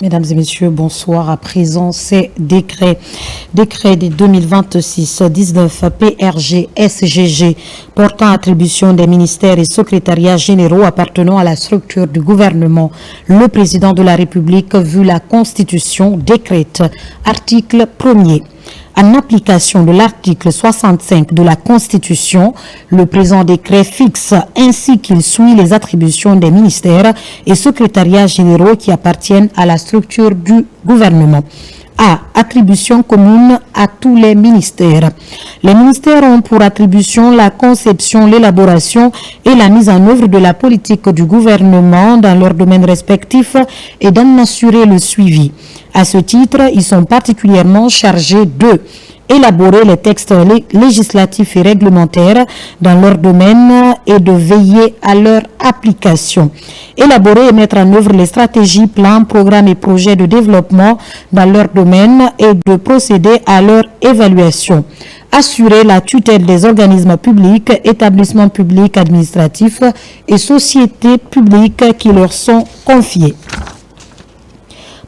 Mesdames et messieurs, bonsoir. À présent, c'est décret des 2026-19 PRG-SGG portant attribution des ministères et secrétariats généraux appartenant à la structure du gouvernement. Le président de la République, vu la Constitution, décrète. Article 1er. En application de l'article 65 de la Constitution, le présent décret fixe ainsi qu'il suit les attributions des ministères et secrétariats généraux qui appartiennent à la structure du gouvernement. A. Attribution commune à tous les ministères. Les ministères ont pour attribution la conception, l'élaboration et la mise en œuvre de la politique du gouvernement dans leurs domaines respectifs et d'en assurer le suivi. À ce titre, ils sont particulièrement chargés de élaborer les textes législatifs et réglementaires dans leur domaine et de veiller à leur application. Élaborer et mettre en œuvre les stratégies, plans, programmes et projets de développement dans leur domaine et de procéder à leur évaluation. Assurer la tutelle des organismes publics, établissements publics administratifs et sociétés publiques qui leur sont confiés.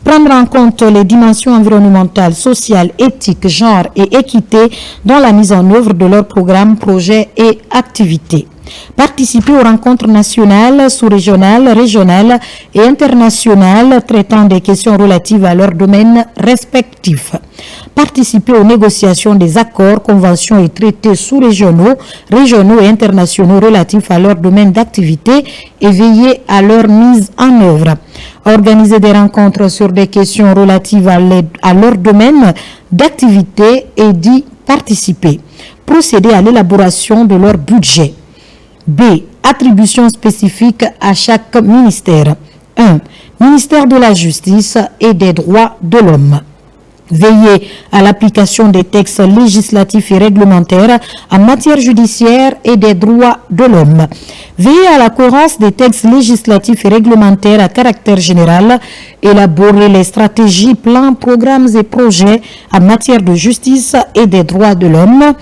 Prendre en compte les dimensions environnementales, sociales, éthiques, genre et équité dans la mise en œuvre de leurs programmes, projets et activités. Participer aux rencontres nationales, sous-régionales, régionales et internationales traitant des questions relatives à leurs domaines respectifs. Participer aux négociations des accords, conventions et traités sous-régionaux, régionaux et internationaux relatifs à leurs domaines d'activité et veiller à leur mise en œuvre. Organiser des rencontres sur des questions relatives à leur domaine d'activité et d'y participer. Procéder à l'élaboration de leur budget. B. Attribution spécifique à chaque ministère. 1. Ministère de la Justice et des Droits de l'Homme. Veiller à l'application des textes législatifs et réglementaires en matière judiciaire et des droits de l'homme. Veiller à la cohérence des textes législatifs et réglementaires à caractère général. Élaborer les stratégies, plans, programmes et projets en matière de justice et des droits de l'homme.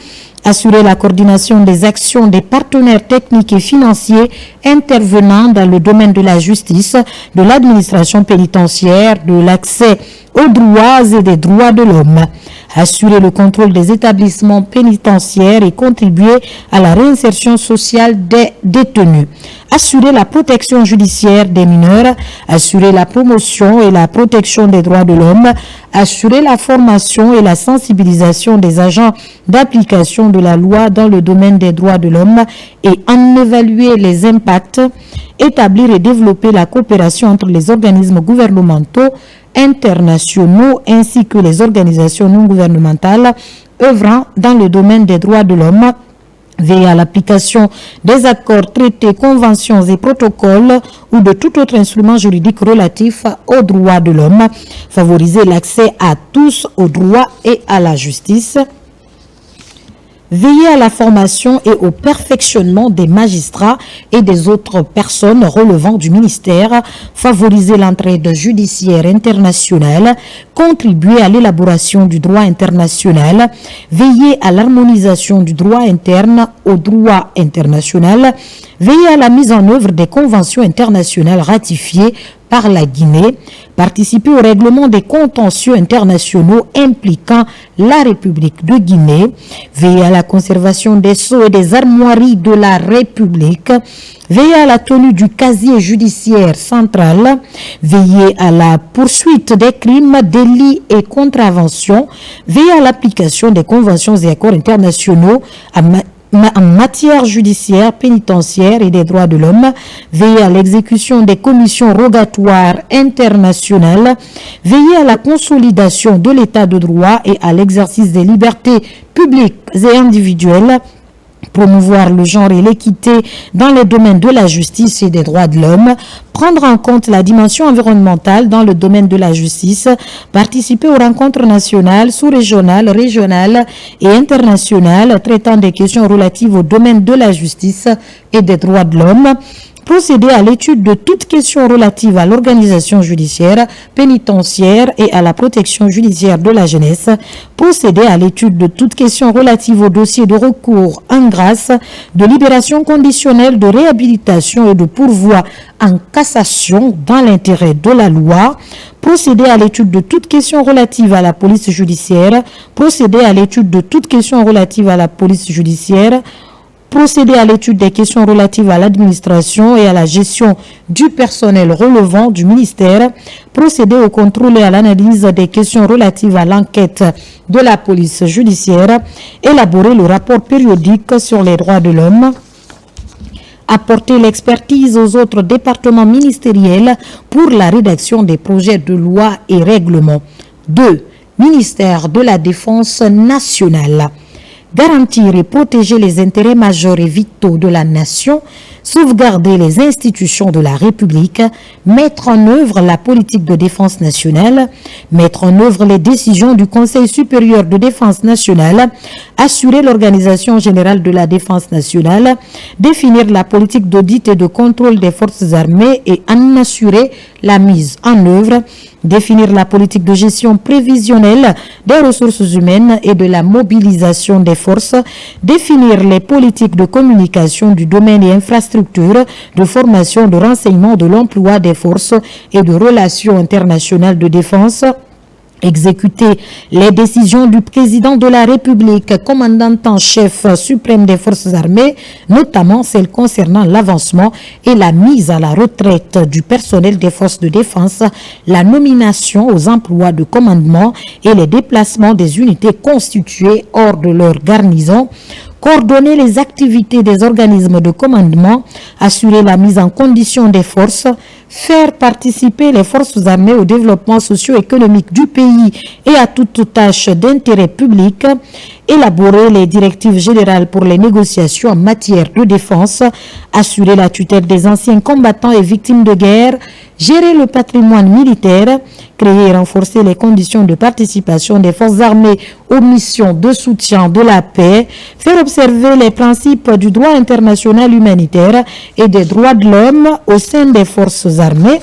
Assurer la coordination des actions des partenaires techniques et financiers intervenant dans le domaine de la justice, de l'administration pénitentiaire, de l'accès aux droits et des droits de l'homme. Assurer le contrôle des établissements pénitentiaires et contribuer à la réinsertion sociale des détenus. Assurer la protection judiciaire des mineurs, assurer la promotion et la protection des droits de l'homme, assurer la formation et la sensibilisation des agents d'application de la loi dans le domaine des droits de l'homme et en évaluer les impacts, établir et développer la coopération entre les organismes gouvernementaux, internationaux ainsi que les organisations non gouvernementales œuvrant dans le domaine des droits de l'homme. Veiller à l'application des accords, traités, conventions et protocoles ou de tout autre instrument juridique relatif aux droits de l'homme. Favoriser l'accès à tous aux droits et à la justice. Veiller à la formation et au perfectionnement des magistrats et des autres personnes relevant du ministère, favoriser l'entraide judiciaire internationale, contribuer à l'élaboration du droit international, veiller à l'harmonisation du droit interne au droit international, veiller à la mise en œuvre des conventions internationales ratifiées par la Guinée, participer au règlement des contentieux internationaux impliquant la République de Guinée, veiller à la conservation des sceaux et des armoiries de la République, veiller à la tenue du casier judiciaire central, veiller à la poursuite des crimes, délits et contraventions, veiller à l'application des conventions et accords internationaux en matière judiciaire, pénitentiaire et des droits de l'homme, veiller à l'exécution des commissions rogatoires internationales, veiller à la consolidation de l'état de droit et à l'exercice des libertés publiques et individuelles, promouvoir le genre et l'équité dans les domaines de la justice et des droits de l'homme, prendre en compte la dimension environnementale dans le domaine de la justice, participer aux rencontres nationales, sous-régionales, régionales et internationales traitant des questions relatives au domaine de la justice et des droits de l'homme, procéder à l'étude de toutes questions relatives à l'organisation judiciaire, pénitentiaire et à la protection judiciaire de la jeunesse, procéder à l'étude de toutes questions relatives aux dossiers de recours en grâce, de libération conditionnelle, de réhabilitation et de pourvoi en cassation dans l'intérêt de la loi, procéder à l'étude de toute question relative à la police judiciaire, procéder à l'étude de toute question relative à la police judiciaire, procéder à l'étude des questions relatives à l'administration et à la gestion du personnel relevant du ministère, procéder au contrôle et à l'analyse des questions relatives à l'enquête de la police judiciaire, élaborer le rapport périodique sur les droits de l'homme, apporter l'expertise aux autres départements ministériels pour la rédaction des projets de loi et règlements. 2. Ministère de la Défense nationale. Garantir et protéger les intérêts majeurs et vitaux de la nation, sauvegarder les institutions de la République, mettre en œuvre la politique de défense nationale, mettre en œuvre les décisions du Conseil supérieur de défense nationale, assurer l'organisation générale de la défense nationale, définir la politique d'audit et de contrôle des forces armées et en assurer la mise en œuvre, définir la politique de gestion prévisionnelle des ressources humaines et de la mobilisation des forces, définir les politiques de communication du domaine et infrastructures, de formation, de renseignement, de l'emploi des forces et de relations internationales de défense, exécuter les décisions du président de la République, commandant en chef suprême des forces armées, notamment celles concernant l'avancement et la mise à la retraite du personnel des forces de défense, la nomination aux emplois de commandement et les déplacements des unités constituées hors de leur garnison, coordonner les activités des organismes de commandement, assurer la mise en condition des forces, faire participer les forces armées au développement socio-économique du pays et à toute tâche d'intérêt public, élaborer les directives générales pour les négociations en matière de défense, assurer la tutelle des anciens combattants et victimes de guerre, gérer le patrimoine militaire, créer et renforcer les conditions de participation des forces armées aux missions de soutien de la paix, faire observer les principes du droit international humanitaire et des droits de l'homme au sein des forces armées.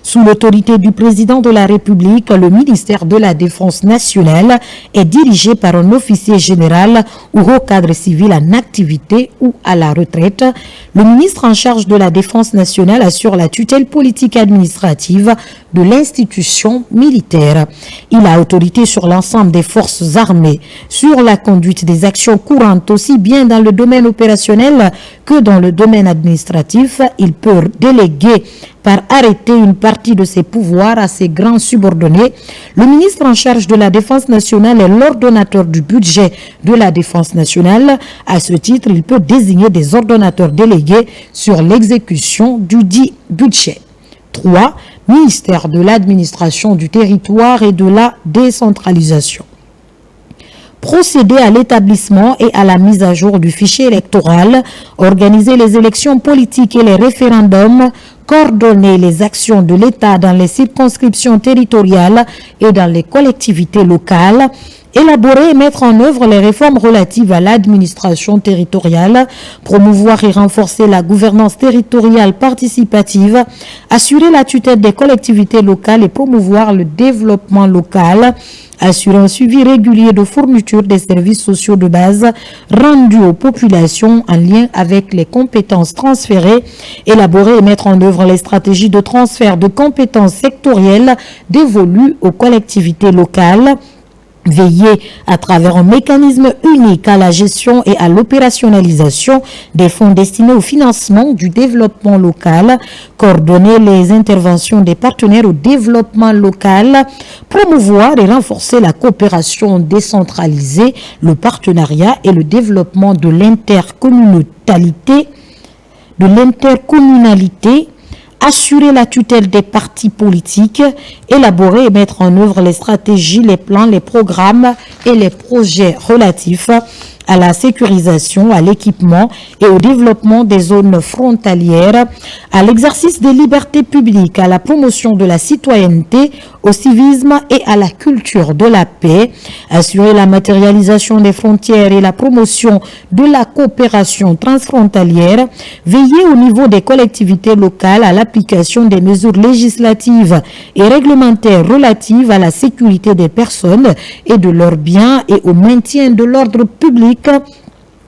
Sous l'autorité du président de la République, le ministère de la Défense nationale est dirigé par un officier général ou haut cadre civil en activité ou à la retraite. Le ministre en charge de la Défense nationale assure la tutelle politique administrative de l'institution militaire. Il a autorité sur l'ensemble des forces armées, sur la conduite des actions courantes aussi bien dans le domaine opérationnel que dans le domaine administratif. Il peut déléguer par arrêter une partie de ses pouvoirs à ses grands subordonnés. Le ministre en charge de la Défense nationale est l'ordonnateur du budget de la Défense nationale. À ce titre, il peut désigner des ordonnateurs délégués sur l'exécution du dit budget. 3. Ministère de l'administration du territoire et de la décentralisation. Procéder à l'établissement et à la mise à jour du fichier électoral, organiser les élections politiques et les référendums, coordonner les actions de l'État dans les circonscriptions territoriales et dans les collectivités locales, élaborer et mettre en œuvre les réformes relatives à l'administration territoriale, promouvoir et renforcer la gouvernance territoriale participative, assurer la tutelle des collectivités locales et promouvoir le développement local, assurer un suivi régulier de fourniture des services sociaux de base rendus aux populations en lien avec les compétences transférées, élaborer et mettre en œuvre les stratégies de transfert de compétences sectorielles dévolues aux collectivités locales, veiller à travers un mécanisme unique à la gestion et à l'opérationnalisation des fonds destinés au financement du développement local, coordonner les interventions des partenaires au développement local, promouvoir et renforcer la coopération décentralisée, le partenariat et le développement de l'intercommunalité, assurer la tutelle des partis politiques, élaborer et mettre en œuvre les stratégies, les plans, les programmes et les projets relatifs à la sécurisation, à l'équipement et au développement des zones frontalières, à l'exercice des libertés publiques, à la promotion de la citoyenneté, au civisme et à la culture de la paix, assurer la matérialisation des frontières et la promotion de la coopération transfrontalière, veiller au niveau des collectivités locales à l'application des mesures législatives et réglementaires relatives à la sécurité des personnes et de leurs biens et au maintien de l'ordre public,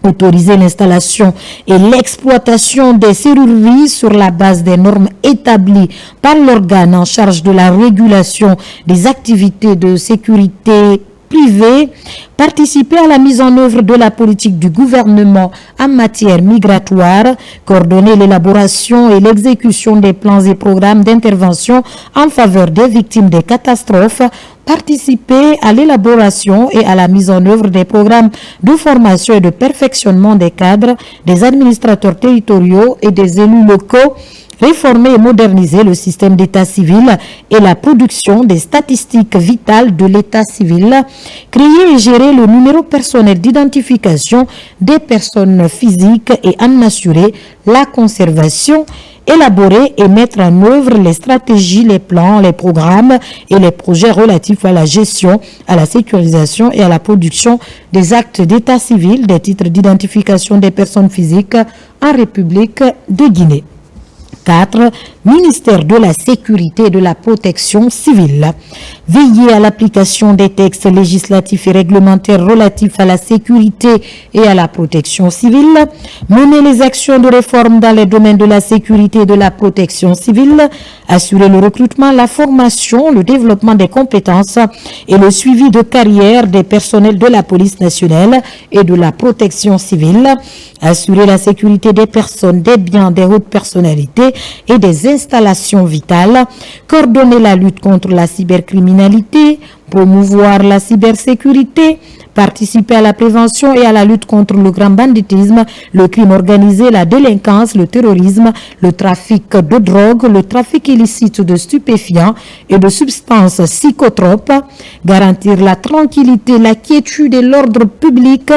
Autoriser l'installation et l'exploitation des serrureries sur la base des normes établies par l'organe en charge de la régulation des activités de sécurité privée, participer à la mise en œuvre de la politique du gouvernement en matière migratoire, coordonner l'élaboration et l'exécution des plans et programmes d'intervention en faveur des victimes des catastrophes, participer à l'élaboration et à la mise en œuvre des programmes de formation et de perfectionnement des cadres, des administrateurs territoriaux et des élus locaux, réformer et moderniser le système d'état civil et la production des statistiques vitales de l'état civil, créer et gérer le numéro personnel d'identification des personnes physiques et en assurer la conservation, élaborer et mettre en œuvre les stratégies, les plans, les programmes et les projets relatifs à la gestion, à la sécurisation et à la production des actes d'état civil, des titres d'identification des personnes physiques en République de Guinée. 4. Ministère de la Sécurité et de la Protection civile. Veiller à l'application des textes législatifs et réglementaires relatifs à la sécurité et à la protection civile. Mener les actions de réforme dans les domaines de la sécurité et de la protection civile. Assurer le recrutement, la formation, le développement des compétences et le suivi de carrière des personnels de la police nationale et de la protection civile. Assurer la sécurité des personnes, des biens, des hautes personnalités et des installations vitales, coordonner la lutte contre la cybercriminalité, promouvoir la cybersécurité, participer à la prévention et à la lutte contre le grand banditisme, le crime organisé, la délinquance, le terrorisme, le trafic de drogue, le trafic illicite de stupéfiants et de substances psychotropes, garantir la tranquillité, la quiétude et l'ordre public,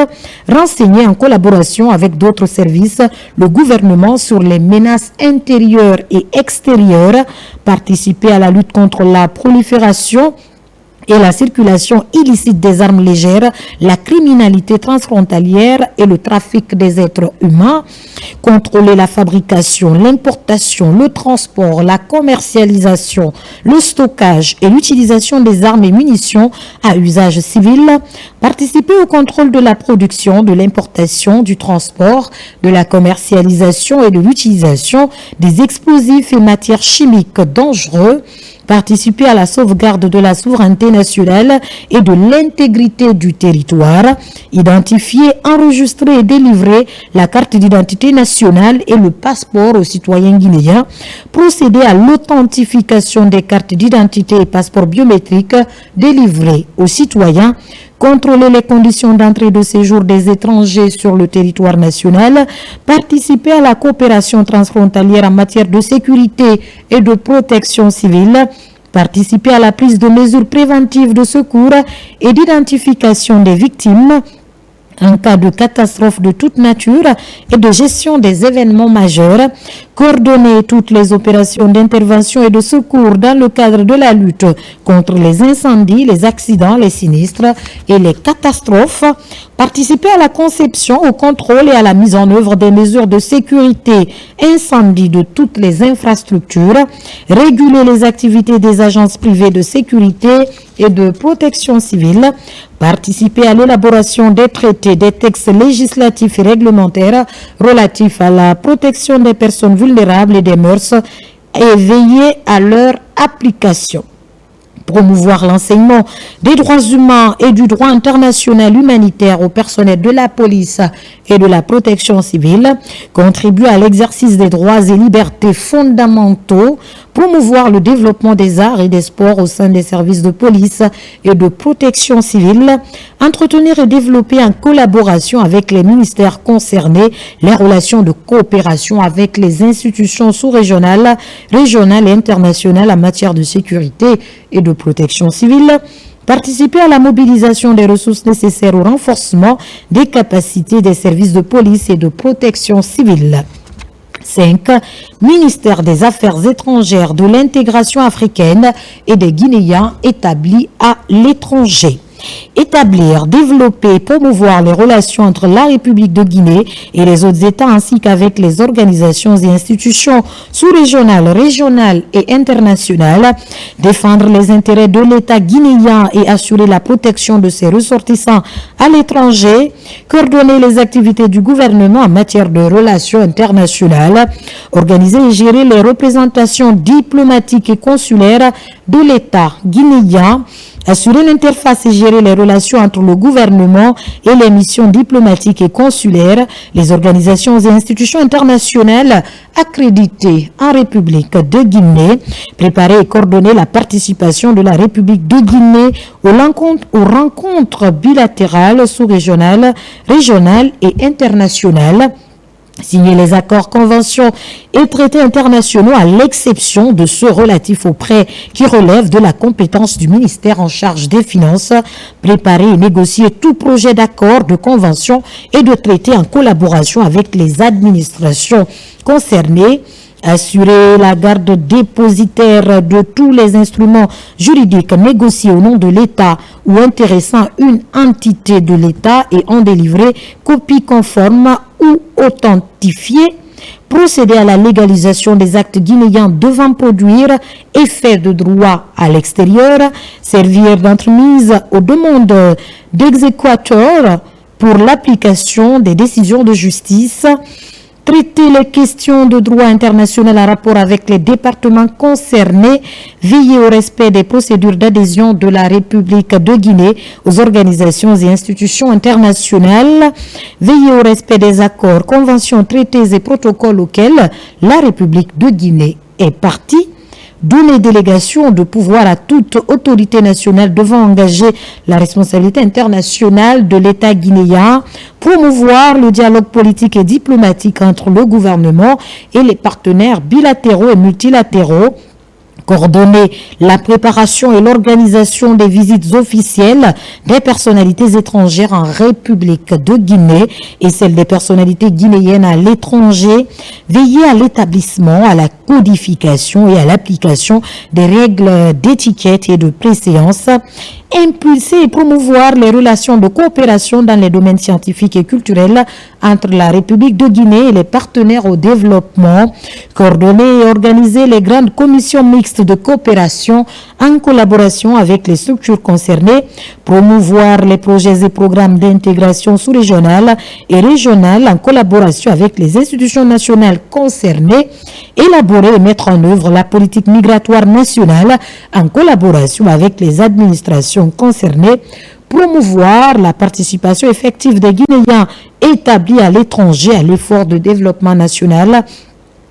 renseigner en collaboration avec d'autres services le gouvernement sur les menaces intérieures et extérieures, participer à la lutte contre la prolifération et la circulation illicite des armes légères, la criminalité transfrontalière et le trafic des êtres humains, contrôler la fabrication, l'importation, le transport, la commercialisation, le stockage et l'utilisation des armes et munitions à usage civil, participer au contrôle de la production, de l'importation, du transport, de la commercialisation et de l'utilisation des explosifs et matières chimiques dangereux, participer à la sauvegarde de la souveraineté nationale et de l'intégrité du territoire, identifier, enregistrer et délivrer la carte d'identité nationale et le passeport aux citoyens guinéens, procéder à l'authentification des cartes d'identité et passeports biométriques délivrés aux citoyens, contrôler les conditions d'entrée et de séjour des étrangers sur le territoire national, participer à la coopération transfrontalière en matière de sécurité et de protection civile, participer à la prise de mesures préventives de secours et d'identification des victimes en cas de catastrophe de toute nature et de gestion des événements majeurs, coordonner toutes les opérations d'intervention et de secours dans le cadre de la lutte contre les incendies, les accidents, les sinistres et les catastrophes, participer à la conception, au contrôle et à la mise en œuvre des mesures de sécurité incendie de toutes les infrastructures, réguler les activités des agences privées de sécurité et de protection civile, participer à l'élaboration des traités, des textes législatifs et réglementaires relatifs à la protection des personnes vulnérables et des mœurs et veiller à leur application. Promouvoir l'enseignement des droits humains et du droit international humanitaire au personnel de la police et de la protection civile, contribuer à l'exercice des droits et libertés fondamentaux, promouvoir le développement des arts et des sports au sein des services de police et de protection civile, entretenir et développer en collaboration avec les ministères concernés les relations de coopération avec les institutions sous-régionales, régionales et internationales en matière de sécurité et de protection civile, participer à la mobilisation des ressources nécessaires au renforcement des capacités des services de police et de protection civile. 5. Ministère des Affaires étrangères, de l'intégration africaine et des Guinéens établis à l'étranger. Établir, développer et promouvoir les relations entre la République de Guinée et les autres États ainsi qu'avec les organisations et institutions sous-régionales, régionales et internationales. Défendre les intérêts de l'État guinéen et assurer la protection de ses ressortissants à l'étranger. Coordonner les activités du gouvernement en matière de relations internationales. Organiser et gérer les représentations diplomatiques et consulaires de l'État guinéen, assurer l'interface et gérer les relations entre le gouvernement et les missions diplomatiques et consulaires, les organisations et institutions internationales accréditées en République de Guinée, préparer et coordonner la participation de la République de Guinée aux rencontres bilatérales, sous-régionales, régionales et internationales. Signer les accords, conventions et traités internationaux à l'exception de ceux relatifs aux prêts qui relèvent de la compétence du ministère en charge des Finances. Préparer et négocier tout projet d'accord, de convention et de traité en collaboration avec les administrations concernées. Assurer la garde dépositaire de tous les instruments juridiques négociés au nom de l'État ou intéressant une entité de l'État et en délivrer copie conforme ou authentifiée. Procéder à la légalisation des actes guinéens devant produire effet de droit à l'extérieur. Servir d'entremise aux demandes d'exéquateurs pour l'application des décisions de justice. Traiter les questions de droit international en rapport avec les départements concernés, veiller au respect des procédures d'adhésion de la République de Guinée aux organisations et institutions internationales, veiller au respect des accords, conventions, traités et protocoles auxquels la République de Guinée est partie, donner délégation de pouvoir à toute autorité nationale devant engager la responsabilité internationale de l'État guinéen, promouvoir le dialogue politique et diplomatique entre le gouvernement et les partenaires bilatéraux et multilatéraux, coordonner la préparation et l'organisation des visites officielles des personnalités étrangères en République de Guinée et celles des personnalités guinéennes à l'étranger, veiller à l'établissement, à la codification et à l'application des règles d'étiquette et de préséance, impulser et promouvoir les relations de coopération dans les domaines scientifiques et culturels entre la République de Guinée et les partenaires au développement, coordonner et organiser les grandes commissions mixtes de coopération en collaboration avec les structures concernées, promouvoir les projets et programmes d'intégration sous-régionale et régionale en collaboration avec les institutions nationales concernées, élaborer et mettre en œuvre la politique migratoire nationale en collaboration avec les administrations concernées, promouvoir la participation effective des Guinéens établis à l'étranger à l'effort de développement national,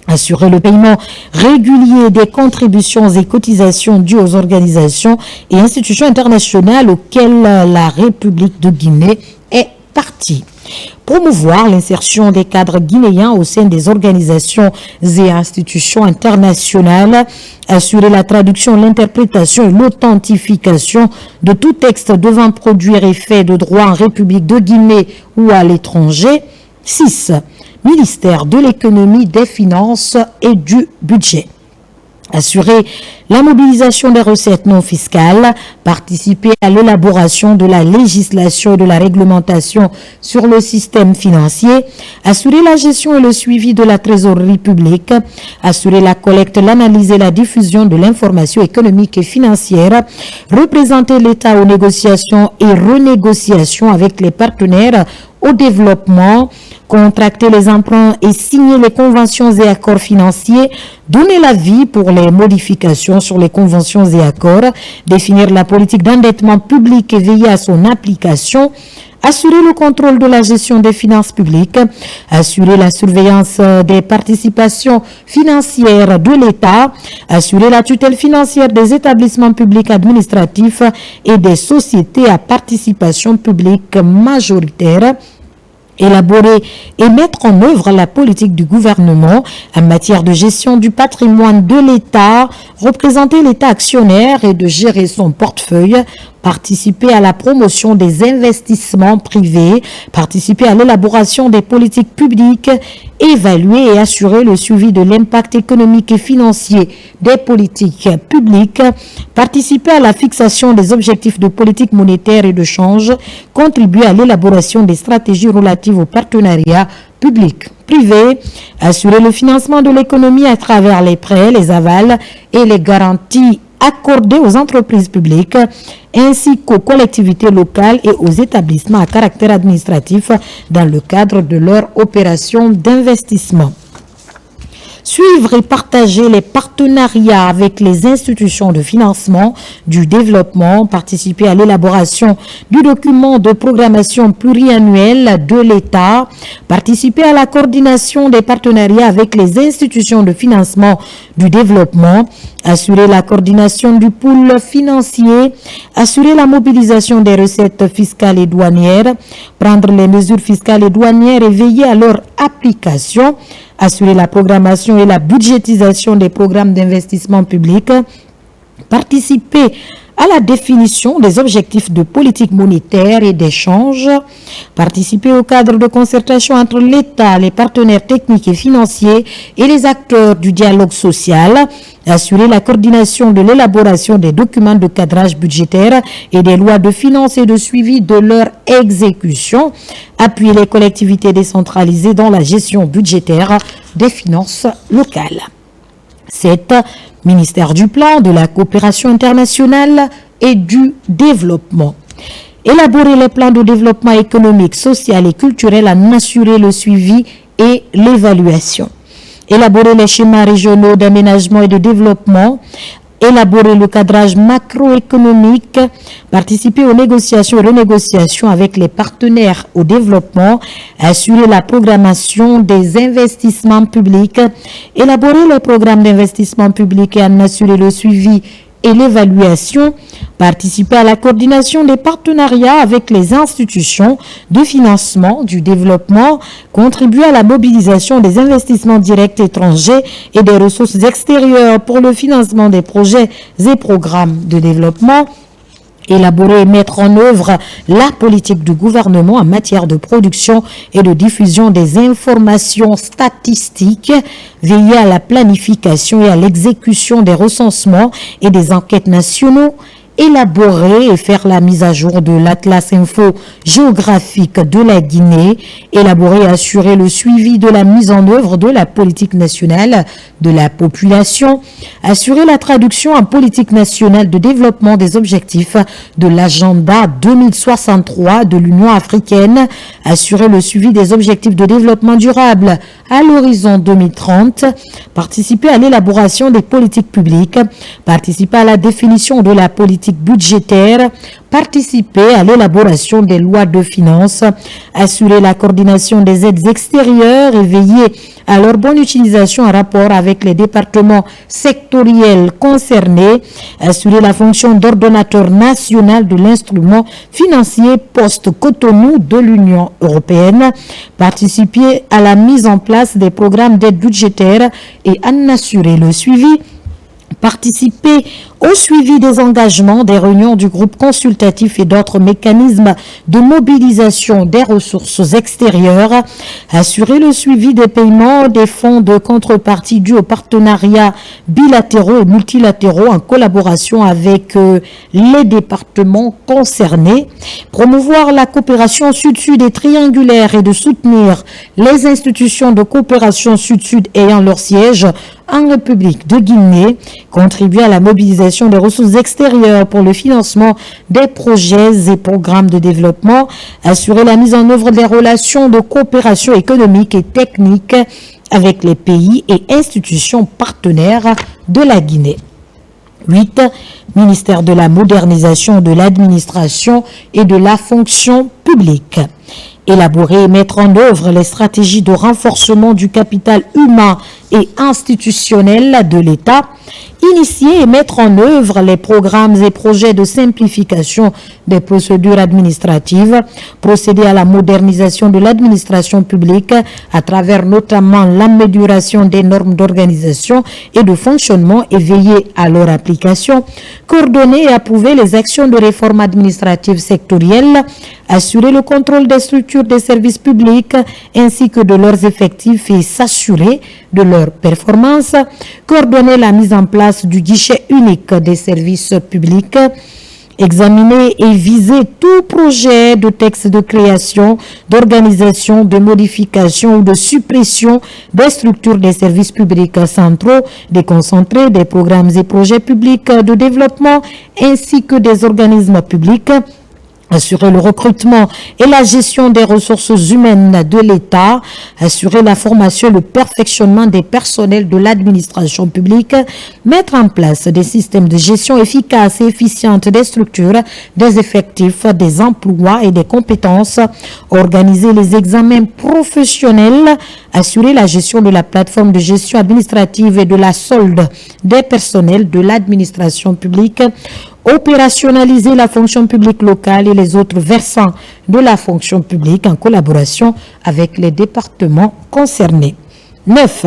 assurer le paiement régulier des contributions et cotisations dues aux organisations et institutions internationales auxquelles la République de Guinée est partie. Promouvoir l'insertion des cadres guinéens au sein des organisations et institutions internationales, assurer la traduction, l'interprétation et l'authentification de tout texte devant produire effet de droit en République de Guinée ou à l'étranger. 6. Ministère de l'économie, des finances et du budget. Assurer la mobilisation des recettes non fiscales, participer à l'élaboration de la législation et de la réglementation sur le système financier, assurer la gestion et le suivi de la trésorerie publique, assurer la collecte, l'analyse et la diffusion de l'information économique et financière, représenter l'État aux négociations et renégociations avec les partenaires au développement, contracter les emprunts et signer les conventions et accords financiers, donner l'avis pour les modifications sur les conventions et accords, définir la politique d'endettement public et veiller à son application, assurer le contrôle de la gestion des finances publiques, assurer la surveillance des participations financières de l'État, assurer la tutelle financière des établissements publics administratifs et des sociétés à participation publique majoritaire, élaborer et mettre en œuvre la politique du gouvernement en matière de gestion du patrimoine de l'État, représenter l'État actionnaire et de gérer son portefeuille, participer à la promotion des investissements privés, participer à l'élaboration des politiques publiques, évaluer et assurer le suivi de l'impact économique et financier des politiques publiques, participer à la fixation des objectifs de politique monétaire et de change, contribuer à l'élaboration des stratégies relatives au partenariat public-privé, assurer le financement de l'économie à travers les prêts, les avals et les garanties accordées aux entreprises publiques ainsi qu'aux collectivités locales et aux établissements à caractère administratif dans le cadre de leurs opérations d'investissement. Suivre et partager les partenariats avec les institutions de financement du développement, participer à l'élaboration du document de programmation pluriannuelle de l'État, participer à la coordination des partenariats avec les institutions de financement du développement, assurer la coordination du pool financier, assurer la mobilisation des recettes fiscales et douanières, prendre les mesures fiscales et douanières et veiller à leur application, assurer la programmation et la budgétisation des programmes d'investissement public, participer à la définition des objectifs de politique monétaire et d'échange, participer au cadre de concertation entre l'État, les partenaires techniques et financiers et les acteurs du dialogue social, assurer la coordination de l'élaboration des documents de cadrage budgétaire et des lois de finances et de suivi de leur exécution, appuyer les collectivités décentralisées dans la gestion budgétaire des finances locales. C'est ministère du Plan, de la coopération internationale et du développement. Élaborer les plans de développement économique, social et culturel, en assurer le suivi et l'évaluation. Élaborer les schémas régionaux d'aménagement et de développement, élaborer le cadrage macroéconomique, participer aux négociations et renégociations avec les partenaires au développement, assurer la programmation des investissements publics, élaborer les programmes d'investissement public et en assurer le suivi et l'évaluation, participer à la coordination des partenariats avec les institutions de financement du développement, contribuer à la mobilisation des investissements directs étrangers et des ressources extérieures pour le financement des projets et programmes de développement, élaborer et mettre en œuvre la politique du gouvernement en matière de production et de diffusion des informations statistiques, veiller à la planification et à l'exécution des recensements et des enquêtes nationaux, élaborer et faire la mise à jour de l'Atlas Info géographique de la Guinée, élaborer et assurer le suivi de la mise en œuvre de la politique nationale de la population, assurer la traduction en politique nationale de développement des objectifs de l'agenda 2063 de l'Union africaine, assurer le suivi des objectifs de développement durable à l'horizon 2030, participer à l'élaboration des politiques publiques, participer à la définition de la politique budgétaire, participer à l'élaboration des lois de finances, assurer la coordination des aides extérieures et veiller à leur bonne utilisation en rapport avec les départements sectoriels concernés, assurer la fonction d'ordonnateur national de l'instrument financier post-Cotonou de l'Union européenne, participer à la mise en place des programmes d'aide budgétaire et en assurer le suivi, participer au suivi des engagements des réunions du groupe consultatif et d'autres mécanismes de mobilisation des ressources extérieures, assurer le suivi des paiements des fonds de contrepartie dus aux partenariats bilatéraux et multilatéraux en collaboration avec les départements concernés, promouvoir la coopération sud-sud et triangulaire et de soutenir les institutions de coopération sud-sud ayant leur siège en République de Guinée, contribuer à la mobilisation des ressources extérieures pour le financement des projets et programmes de développement, assurer la mise en œuvre des relations de coopération économique et technique avec les pays et institutions partenaires de la Guinée. 8. Ministère de la modernisation de l'administration et de la fonction publique. Élaborer et mettre en œuvre les stratégies de renforcement du capital humain et institutionnel de l'État. Initier et mettre en œuvre les programmes et projets de simplification des procédures administratives. Procéder à la modernisation de l'administration publique à travers notamment l'amélioration des normes d'organisation et de fonctionnement et veiller à leur application. Coordonner et approuver les actions de réforme administrative sectorielle. Assurer le contrôle des structures des services publics ainsi que de leurs effectifs et s'assurer de leur performance. Coordonner la mise en place du guichet unique des services publics. Examiner et viser tout projet de texte de création, d'organisation, de modification ou de suppression des structures des services publics centraux, déconcentrés, des programmes et projets publics de développement ainsi que des organismes publics. Assurer le recrutement et la gestion des ressources humaines de l'État, assurer la formation et le perfectionnement des personnels de l'administration publique, mettre en place des systèmes de gestion efficaces et efficientes des structures, des effectifs, des emplois et des compétences, organiser les examens professionnels, assurer la gestion de la plateforme de gestion administrative et de la solde des personnels de l'administration publique, opérationnaliser la fonction publique locale et les autres versants de la fonction publique en collaboration avec les départements concernés. 9.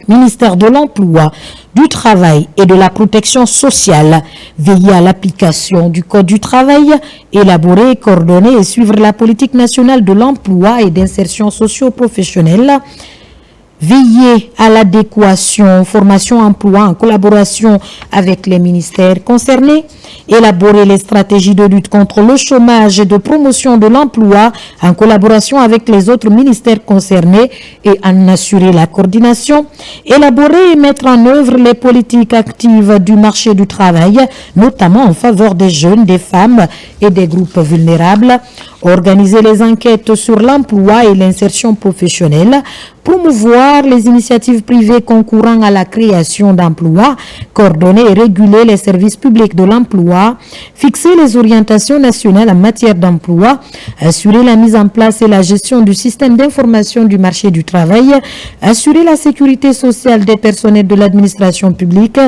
Ministère de l'Emploi, du Travail et de la Protection sociale, veiller à l'application du Code du travail, élaborer, coordonner et suivre la politique nationale de l'emploi et d'insertion socio-professionnelle, veiller à l'adéquation, formation, emploi en collaboration avec les ministères concernés, élaborer les stratégies de lutte contre le chômage et de promotion de l'emploi en collaboration avec les autres ministères concernés et en assurer la coordination, élaborer et mettre en œuvre les politiques actives du marché du travail, notamment en faveur des jeunes, des femmes et des groupes vulnérables, organiser les enquêtes sur l'emploi et l'insertion professionnelle, promouvoir les initiatives privées concourant à la création d'emplois, coordonner et réguler les services publics de l'emploi, fixer les orientations nationales en matière d'emploi, assurer la mise en place et la gestion du système d'information du marché du travail, assurer la sécurité sociale des personnels de l'administration publique,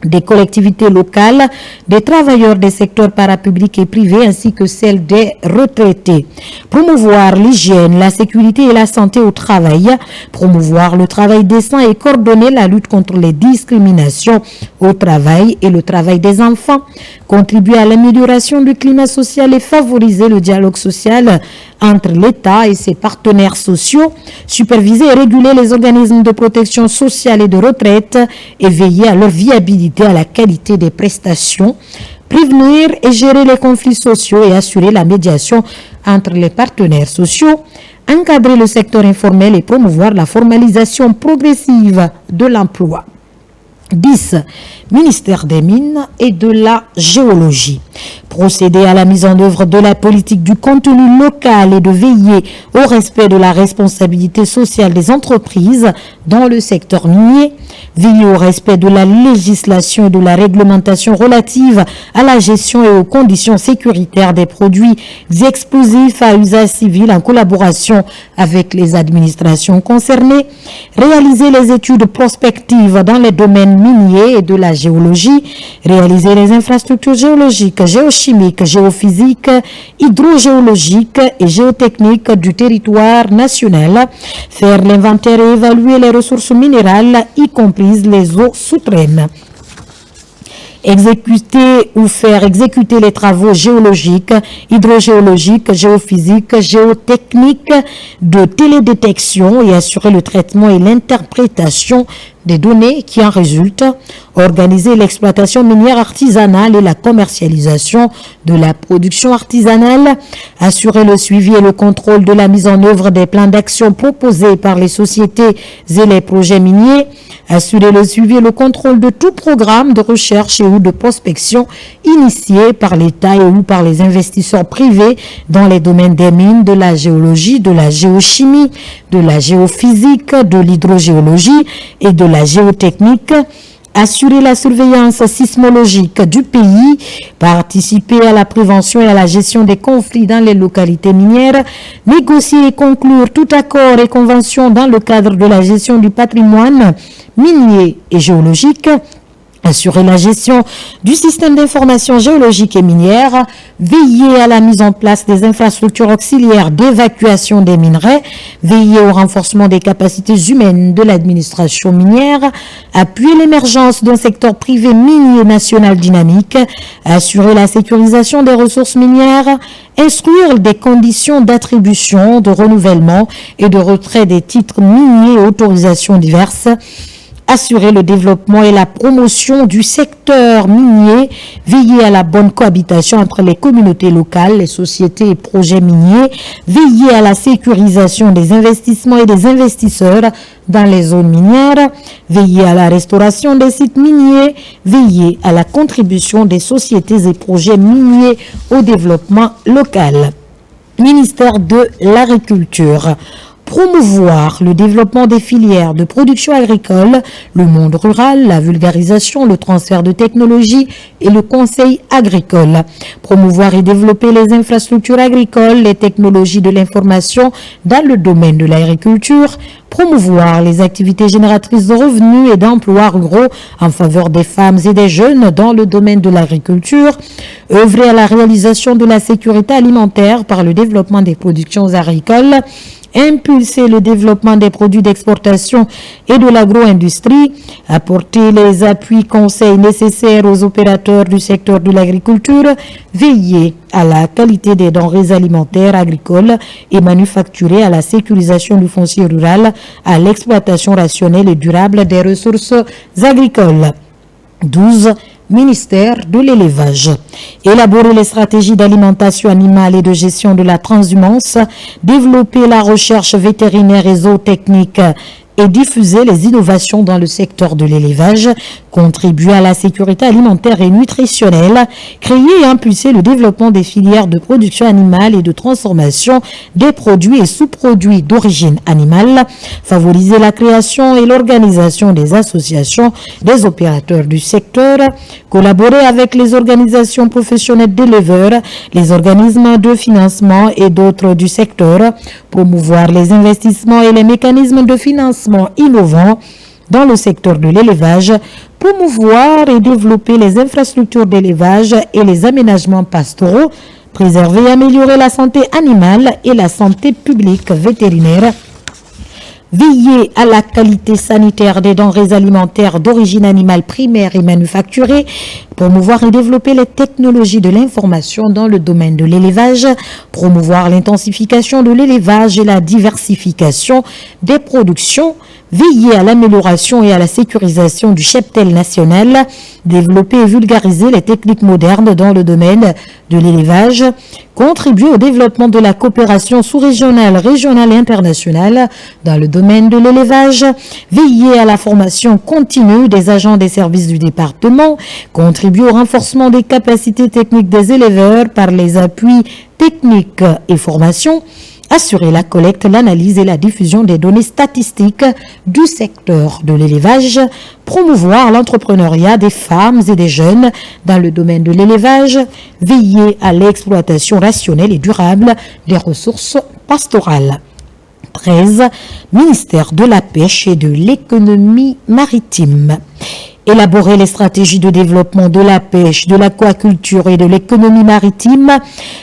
des collectivités locales, des travailleurs des secteurs parapublics et privés ainsi que celles des retraités. Promouvoir l'hygiène, la sécurité et la santé au travail. Promouvoir le travail décent et coordonner la lutte contre les discriminations au travail et le travail des enfants. Contribuer à l'amélioration du climat social et favoriser le dialogue social entre l'État et ses partenaires sociaux, superviser et réguler les organismes de protection sociale et de retraite et veiller à leur viabilité, à la qualité des prestations, prévenir et gérer les conflits sociaux et assurer la médiation entre les partenaires sociaux, encadrer le secteur informel et promouvoir la formalisation progressive de l'emploi. 10. Ministère des Mines et de la Géologie. Procéder à la mise en œuvre de la politique du contenu local et de veiller au respect de la responsabilité sociale des entreprises dans le secteur minier. Veiller au respect de la législation et de la réglementation relative à la gestion et aux conditions sécuritaires des produits explosifs à usage civil en collaboration avec les administrations concernées. Réaliser les études prospectives dans les domaines miniers et de la géologie. Réaliser les infrastructures géologiques, géochimiques, géophysiques, hydrogéologiques et géotechniques du territoire national. Faire l'inventaire et évaluer les ressources minérales, y compris les eaux souterraines. Exécuter ou faire exécuter les travaux géologiques, hydrogéologiques, géophysiques, géotechniques, de télédétection et assurer le traitement et l'interprétation des données qui en résultent, organiser l'exploitation minière artisanale et la commercialisation de la production artisanale, assurer le suivi et le contrôle de la mise en œuvre des plans d'action proposés par les sociétés et les projets miniers, assurer le suivi et le contrôle de tout programme de recherche et ou de prospection initié par l'État et ou par les investisseurs privés dans les domaines des mines, de la géologie, de la géochimie, de la géophysique, de l'hydrogéologie et de la géotechnique, assurer la surveillance sismologique du pays, participer à la prévention et à la gestion des conflits dans les localités minières, négocier et conclure tout accord et convention dans le cadre de la gestion du patrimoine minier et géologique, assurer la gestion du système d'information géologique et minière, veiller à la mise en place des infrastructures auxiliaires d'évacuation des minerais, veiller au renforcement des capacités humaines de l'administration minière, appuyer l'émergence d'un secteur privé minier national dynamique, assurer la sécurisation des ressources minières, instruire des conditions d'attribution, de renouvellement et de retrait des titres miniers et autorisations diverses, assurer le développement et la promotion du secteur minier, veiller à la bonne cohabitation entre les communautés locales, les sociétés et projets miniers, veiller à la sécurisation des investissements et des investisseurs dans les zones minières, veiller à la restauration des sites miniers, veiller à la contribution des sociétés et projets miniers au développement local. Ministère de l'Agriculture. Promouvoir le développement des filières de production agricole, le monde rural, la vulgarisation, le transfert de technologies et le conseil agricole. Promouvoir et développer les infrastructures agricoles, les technologies de l'information dans le domaine de l'agriculture. Promouvoir les activités génératrices de revenus et d'emplois ruraux en faveur des femmes et des jeunes dans le domaine de l'agriculture. Œuvrer à la réalisation de la sécurité alimentaire par le développement des productions agricoles. Impulser le développement des produits d'exportation et de l'agro-industrie, apporter les appuis conseils nécessaires aux opérateurs du secteur de l'agriculture, veiller à la qualité des denrées alimentaires, agricoles et manufacturées, à la sécurisation du foncier rural, à l'exploitation rationnelle et durable des ressources agricoles. 12. Ministère de l'élevage. Élaborer les stratégies d'alimentation animale et de gestion de la transhumance, développer la recherche vétérinaire et zootechnique et diffuser les innovations dans le secteur de l'élevage, contribuer à la sécurité alimentaire et nutritionnelle, créer et impulser le développement des filières de production animale et de transformation des produits et sous-produits d'origine animale, favoriser la création et l'organisation des associations des opérateurs du secteur, collaborer avec les organisations professionnelles d'éleveurs, les organismes de financement et d'autres du secteur, promouvoir les investissements et les mécanismes de financement innovants dans le secteur de l'élevage, promouvoir et développer les infrastructures d'élevage et les aménagements pastoraux, préserver et améliorer la santé animale et la santé publique vétérinaire, veiller à la qualité sanitaire des denrées alimentaires d'origine animale primaire et manufacturée, promouvoir et développer les technologies de l'information dans le domaine de l'élevage, promouvoir l'intensification de l'élevage et la diversification des productions, veiller à l'amélioration et à la sécurisation du cheptel national, développer et vulgariser les techniques modernes dans le domaine de l'élevage, contribuer au développement de la coopération sous-régionale, régionale et internationale dans le domaine de l'élevage, veiller à la formation continue des agents des services du département, contribuer au renforcement des capacités techniques des éleveurs par les appuis techniques et formations, assurer la collecte, l'analyse et la diffusion des données statistiques du secteur de l'élevage, promouvoir l'entrepreneuriat des femmes et des jeunes dans le domaine de l'élevage, veiller à l'exploitation rationnelle et durable des ressources pastorales. 13. Ministère de la Pêche et de l'économie maritime. Élaborer les stratégies de développement de la pêche, de l'aquaculture et de l'économie maritime,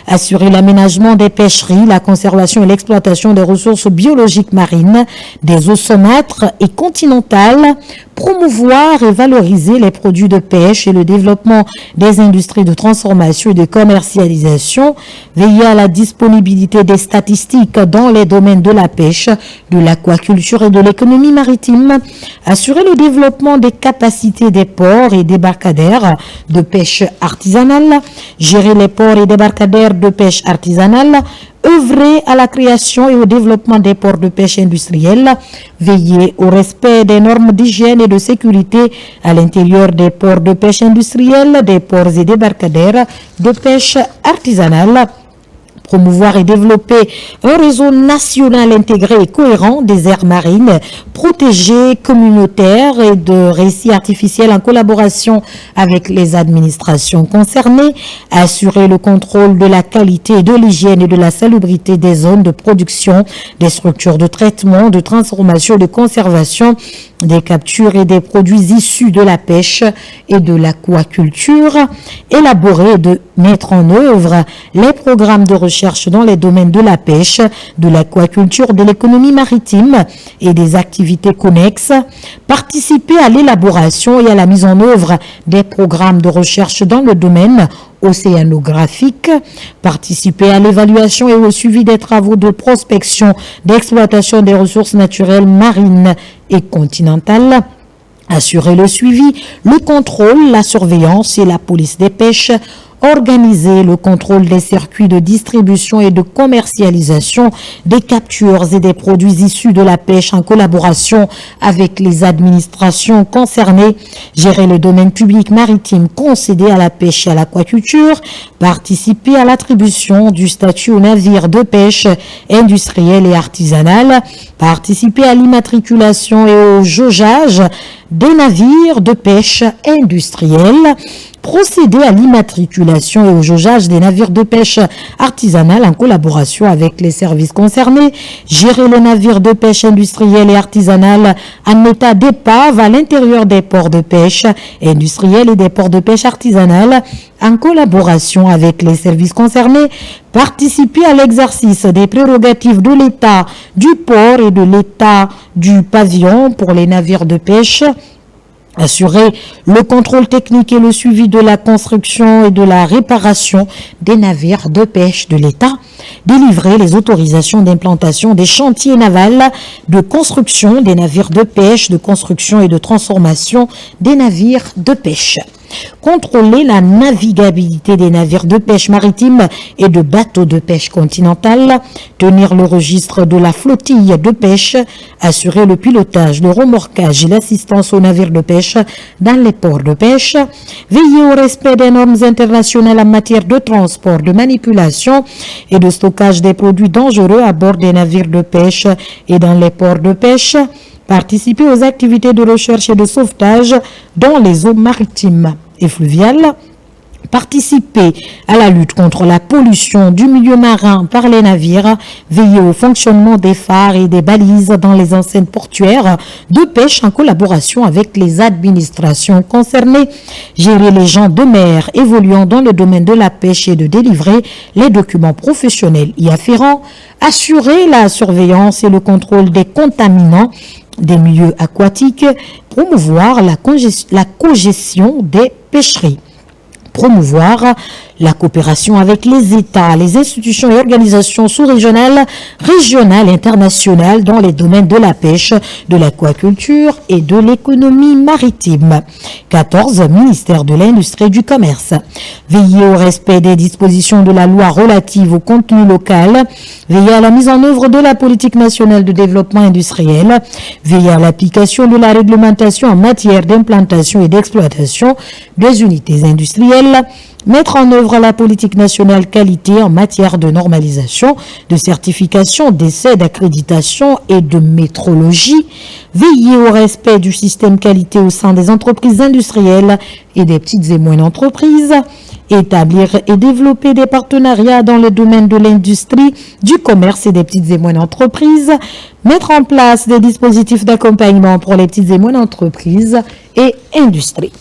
assurer l'aménagement des pêcheries, la conservation et l'exploitation des ressources biologiques marines, des eaux saumâtres et continentales, promouvoir et valoriser les produits de pêche et le développement des industries de transformation et de commercialisation, veiller à la disponibilité des statistiques dans les domaines de la pêche, de l'aquaculture et de l'économie maritime, assurer le développement des capacités des ports et débarcadères de pêche artisanale, gérer les ports et débarcadères de pêche artisanale, œuvrer à la création et au développement des ports de pêche industriels, veiller au respect des normes d'hygiène et de sécurité à l'intérieur des ports de pêche industriels, des ports et débarcadères de pêche artisanale, promouvoir et développer un réseau national intégré et cohérent des aires marines protégées, communautaires et de récits artificiels en collaboration avec les administrations concernées, assurer le contrôle de la qualité, de l'hygiène et de la salubrité des zones de production, des structures de traitement, de transformation, de conservation, des captures et des produits issus de la pêche et de l'aquaculture, élaborer et de mettre en œuvre les programmes de recherche dans les domaines de la pêche, de l'aquaculture, de l'économie maritime et des activités connexes, participer à l'élaboration et à la mise en œuvre des programmes de recherche dans le domaine océanographique, participer à l'évaluation et au suivi des travaux de prospection, d'exploitation des ressources naturelles marines et continentales, assurer le suivi, le contrôle, la surveillance et la police des pêches, organiser le contrôle des circuits de distribution et de commercialisation des captures et des produits issus de la pêche en collaboration avec les administrations concernées, gérer le domaine public maritime concédé à la pêche et à l'aquaculture, participer à l'attribution du statut aux navires de pêche industriels et artisanal, participer à l'immatriculation et au jaugeage des navires de pêche industriels, procéder à l'immatriculation et au jaugeage des navires de pêche artisanale en collaboration avec les services concernés, gérer les navires de pêche industrielle et artisanale en état d'épave à l'intérieur des ports de pêche industriels et des ports de pêche artisanale en collaboration avec les services concernés, participer à l'exercice des prérogatives de l'État du port et de l'État du pavillon pour les navires de pêche, assurer le contrôle technique et le suivi de la construction et de la réparation des navires de pêche de l'État, délivrer les autorisations d'implantation des chantiers navals de construction des navires de pêche, de construction et de transformation des navires de pêche. Contrôler la navigabilité des navires de pêche maritime et de bateaux de pêche continentale, tenir le registre de la flottille de pêche, assurer le pilotage, le remorquage et l'assistance aux navires de pêche dans les ports de pêche, veiller au respect des normes internationales en matière de transport, de manipulation et de stockage des produits dangereux à bord des navires de pêche et dans les ports de pêche, participer aux activités de recherche et de sauvetage dans les eaux maritimes et fluviales, participer à la lutte contre la pollution du milieu marin par les navires, veiller au fonctionnement des phares et des balises dans les enceintes portuaires de pêche en collaboration avec les administrations concernées, gérer les gens de mer évoluant dans le domaine de la pêche et de délivrer les documents professionnels y afférents, assurer la surveillance et le contrôle des contaminants des milieux aquatiques, promouvoir la cogestion des pêcheries, promouvoir la coopération avec les États, les institutions et organisations sous-régionales, régionales et internationales dans les domaines de la pêche, de l'aquaculture et de l'économie maritime. 14. Ministère de l'Industrie et du Commerce. Veiller au respect des dispositions de la loi relative au contenu local, veiller à la mise en œuvre de la politique nationale de développement industriel, veiller à l'application de la réglementation en matière d'implantation et d'exploitation des unités industrielles, mettre en œuvre la politique nationale qualité en matière de normalisation, de certification, d'essai, d'accréditation et de métrologie, veiller au respect du système qualité au sein des entreprises industrielles et des petites et moyennes entreprises, établir et développer des partenariats dans le domaine de l'industrie, du commerce et des petites et moyennes entreprises, mettre en place des dispositifs d'accompagnement pour les petites et moyennes entreprises et industries.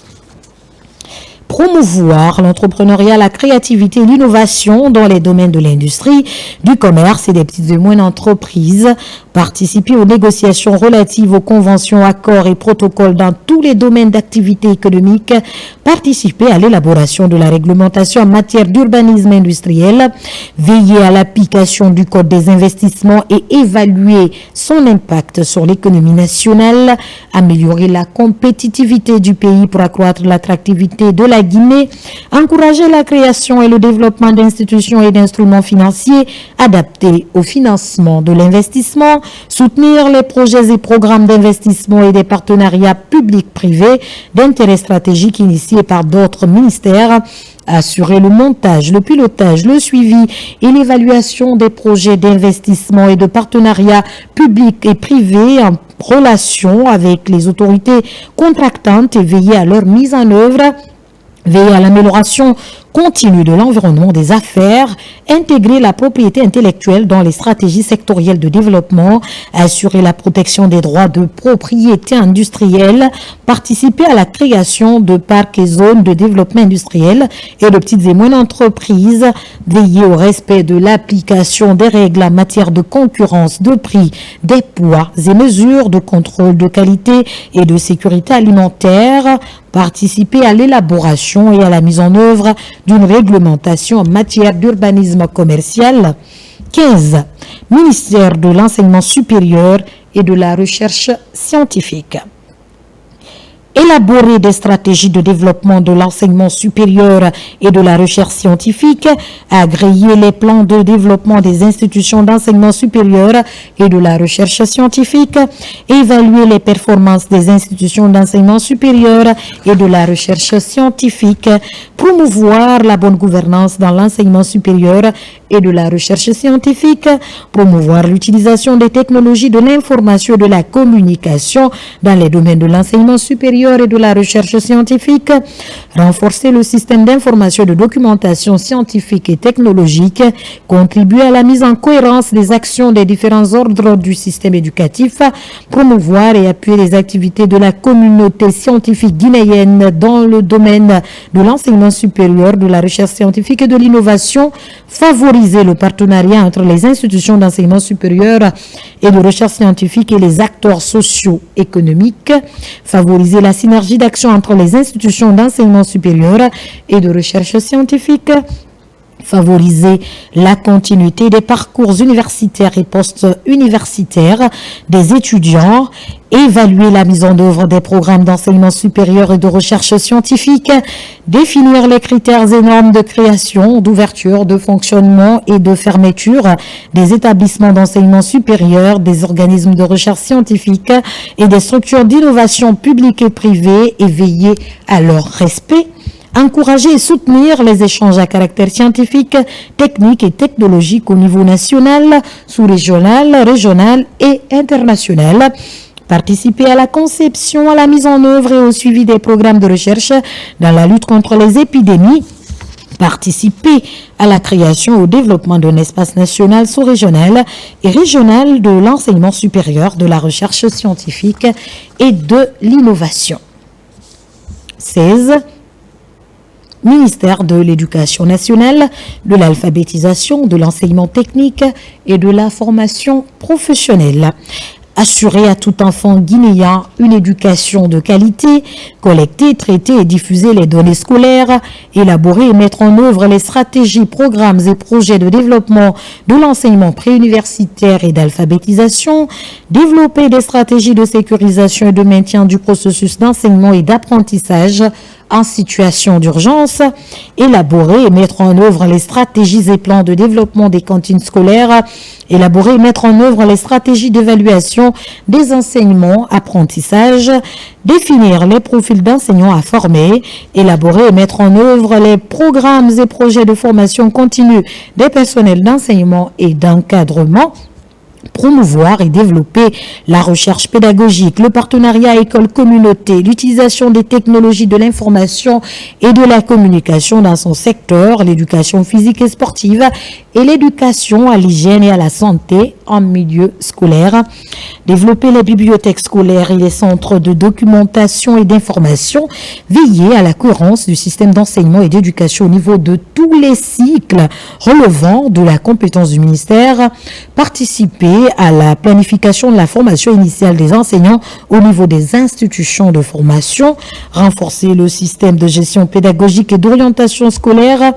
Promouvoir l'entrepreneuriat, la créativité et l'innovation dans les domaines de l'industrie, du commerce et des petites et moyennes entreprises, participer aux négociations relatives aux conventions, accords et protocoles dans tous les domaines d'activité économique, participer à l'élaboration de la réglementation en matière d'urbanisme industriel, veiller à l'application du Code des investissements et évaluer son impact sur l'économie nationale, améliorer la compétitivité du pays pour accroître l'attractivité de la Guinée, encourager la création et le développement d'institutions et d'instruments financiers adaptés au financement de l'investissement, développement, soutenir les projets et programmes d'investissement et des partenariats publics-privés d'intérêt stratégique initiés par d'autres ministères, assurer le montage, le pilotage, le suivi et l'évaluation des projets d'investissement et de partenariats publics et privés en relation avec les autorités contractantes et veiller à leur mise en œuvre, veiller à l'amélioration continue de l'environnement des affaires, intégrer la propriété intellectuelle dans les stratégies sectorielles de développement, assurer la protection des droits de propriété industrielle, participer à la création de parcs et zones de développement industriel et de petites et moyennes entreprises, veiller au respect de l'application des règles en matière de concurrence, de prix, des poids et mesures de contrôle de qualité et de sécurité alimentaire, participer à l'élaboration et à la mise en œuvre d'une réglementation en matière d'urbanisme commercial. 15. Ministère de l'enseignement supérieur et de la recherche scientifique. Élaborer des stratégies de développement de l'enseignement supérieur et de la recherche scientifique, agréer les plans de développement des institutions d'enseignement supérieur et de la recherche scientifique, évaluer les performances des institutions d'enseignement supérieur et de la recherche scientifique, promouvoir la bonne gouvernance dans l'enseignement supérieur et de la recherche scientifique, promouvoir l'utilisation des technologies de l'information et de la communication dans les domaines de l'enseignement supérieur et de la recherche scientifique, renforcer le système d'information et de documentation scientifique et technologique, contribuer à la mise en cohérence des actions des différents ordres du système éducatif, promouvoir et appuyer les activités de la communauté scientifique guinéenne dans le domaine de l'enseignement supérieur, de la recherche scientifique et de l'innovation, favoriser le partenariat entre les institutions d'enseignement supérieur et de recherche scientifique et les acteurs sociaux économiques, favoriser la synergie d'action entre les institutions d'enseignement supérieur et de recherche scientifique, favoriser la continuité des parcours universitaires et post-universitaires des étudiants, évaluer la mise en œuvre des programmes d'enseignement supérieur et de recherche scientifique, définir les critères et normes de création, d'ouverture, de fonctionnement et de fermeture des établissements d'enseignement supérieur, des organismes de recherche scientifique et des structures d'innovation publiques et privées et veiller à leur respect. Encourager et soutenir les échanges à caractère scientifique, technique et technologique au niveau national, sous-régional, régional et international. Participer à la conception, à la mise en œuvre et au suivi des programmes de recherche dans la lutte contre les épidémies. Participer à la création et au développement d'un espace national, sous-régional et régional de l'enseignement supérieur, de la recherche scientifique et de l'innovation. 16. Ministère de l'Éducation nationale, de l'alphabétisation, de l'enseignement technique et de la formation professionnelle. Assurer à tout enfant guinéen une éducation de qualité, collecter, traiter et diffuser les données scolaires, élaborer et mettre en œuvre les stratégies, programmes et projets de développement de l'enseignement préuniversitaire et d'alphabétisation, développer des stratégies de sécurisation et de maintien du processus d'enseignement et d'apprentissage en situation d'urgence, élaborer et mettre en œuvre les stratégies et plans de développement des cantines scolaires, élaborer et mettre en œuvre les stratégies d'évaluation des enseignements, apprentissages, définir les profils d'enseignants à former, élaborer et mettre en œuvre les programmes et projets de formation continue des personnels d'enseignement et d'encadrement, promouvoir et développer la recherche pédagogique, le partenariat école-communauté, l'utilisation des technologies de l'information et de la communication dans son secteur, l'éducation physique et sportive et l'éducation à l'hygiène et à la santé en milieu scolaire, développer les bibliothèques scolaires et les centres de documentation et d'information, veiller à la cohérence du système d'enseignement et d'éducation au niveau de tous les cycles relevant de la compétence du ministère, participer à la planification de la formation initiale des enseignants au niveau des institutions de formation, renforcer le système de gestion pédagogique et d'orientation scolaire,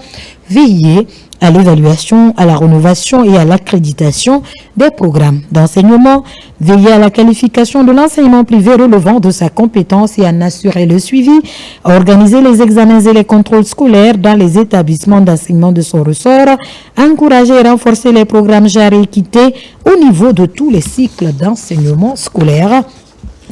veiller à l'évaluation, à la rénovation et à l'accréditation des programmes d'enseignement, veiller à la qualification de l'enseignement privé relevant de sa compétence et à en assurer le suivi, à organiser les examens et les contrôles scolaires dans les établissements d'enseignement de son ressort, à encourager et renforcer les programmes genre et équité au niveau de tous les cycles d'enseignement scolaire,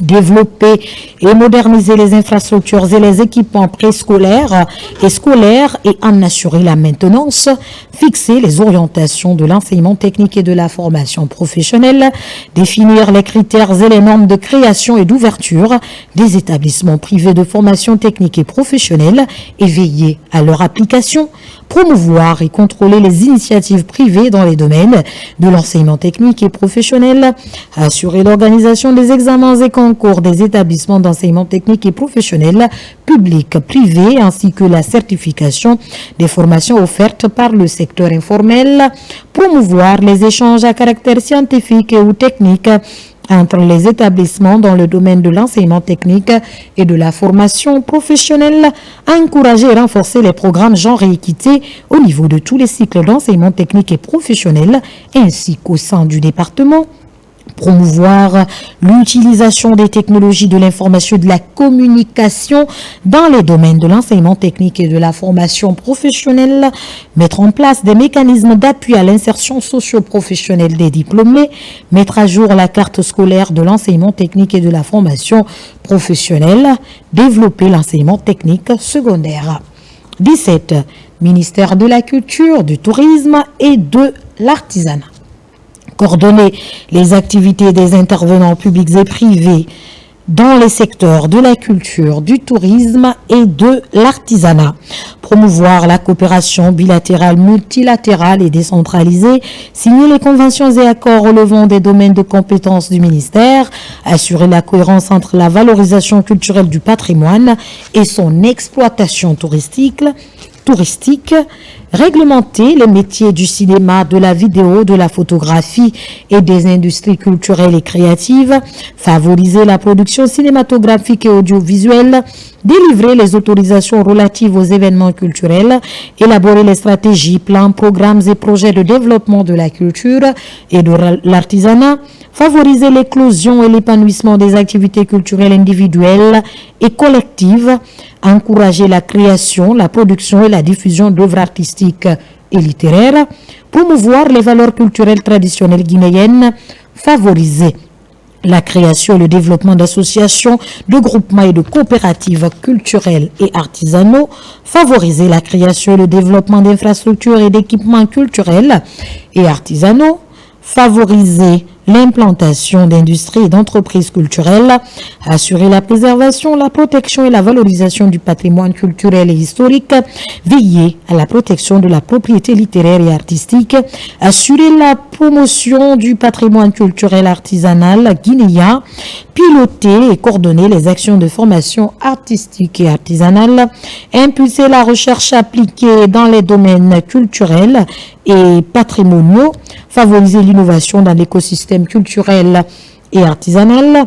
développer et moderniser les infrastructures et les équipements préscolaires et scolaires et en assurer la maintenance, fixer les orientations de l'enseignement technique et de la formation professionnelle, définir les critères et les normes de création et d'ouverture des établissements privés de formation technique et professionnelle et veiller à leur application, promouvoir et contrôler les initiatives privées dans les domaines de l'enseignement technique et professionnel, assurer l'organisation des examens et concours des établissements d'enseignement technique et professionnel, publics, privés, ainsi que la certification des formations offertes par le secteur informel, promouvoir les échanges à caractère scientifique ou technique entre les établissements dans le domaine de l'enseignement technique et de la formation professionnelle, encourager et renforcer les programmes genre et équité au niveau de tous les cycles d'enseignement technique et professionnel ainsi qu'au sein du département, promouvoir l'utilisation des technologies de l'information et de la communication dans les domaines de l'enseignement technique et de la formation professionnelle, mettre en place des mécanismes d'appui à l'insertion socio-professionnelle des diplômés, mettre à jour la carte scolaire de l'enseignement technique et de la formation professionnelle, développer l'enseignement technique secondaire. 17. Ministère de la Culture, du Tourisme et de l'Artisanat. Coordonner les activités des intervenants publics et privés dans les secteurs de la culture, du tourisme et de l'artisanat. Promouvoir la coopération bilatérale, multilatérale et décentralisée. Signer les conventions et accords relevant des domaines de compétences du ministère. Assurer la cohérence entre la valorisation culturelle du patrimoine et son exploitation touristique, réglementer les métiers du cinéma, de la vidéo, de la photographie et des industries culturelles et créatives, favoriser la production cinématographique et audiovisuelle, délivrer les autorisations relatives aux événements culturels, élaborer les stratégies, plans, programmes et projets de développement de la culture et de l'artisanat, favoriser l'éclosion et l'épanouissement des activités culturelles individuelles et collectives, encourager la création, la production et la diffusion d'œuvres artistiques et littéraires, promouvoir les valeurs culturelles traditionnelles guinéennes, favoriser la création et le développement d'associations, de groupements et de coopératives culturelles et artisanaux, favoriser la création et le développement d'infrastructures et d'équipements culturels et artisanaux, favoriser l'implantation d'industries et d'entreprises culturelles, assurer la préservation, la protection et la valorisation du patrimoine culturel et historique, veiller à la protection de la propriété littéraire et artistique, assurer la promotion du patrimoine culturel artisanal guinéen, piloter et coordonner les actions de formation artistique et artisanale, impulser la recherche appliquée dans les domaines culturels et patrimoniaux, favoriser l'innovation dans l'écosystème culturel et artisanal,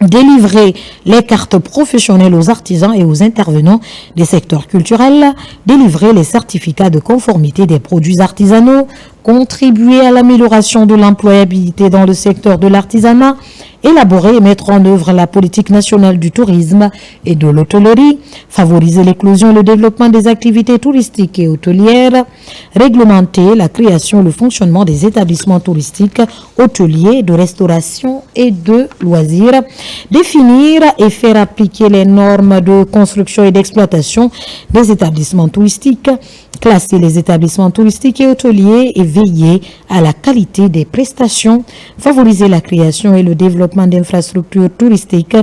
délivrer les cartes professionnelles aux artisans et aux intervenants des secteurs culturels, délivrer les certificats de conformité des produits artisanaux, contribuer à l'amélioration de l'employabilité dans le secteur de l'artisanat, élaborer et mettre en œuvre la politique nationale du tourisme et de l'hôtellerie, favoriser l'éclosion et le développement des activités touristiques et hôtelières, réglementer la création et le fonctionnement des établissements touristiques, hôteliers, de restauration et de loisirs, définir et faire appliquer les normes de construction et d'exploitation des établissements touristiques, classer les établissements touristiques et hôteliers et veiller à la qualité des prestations, favoriser la création et le développement d'infrastructures touristiques,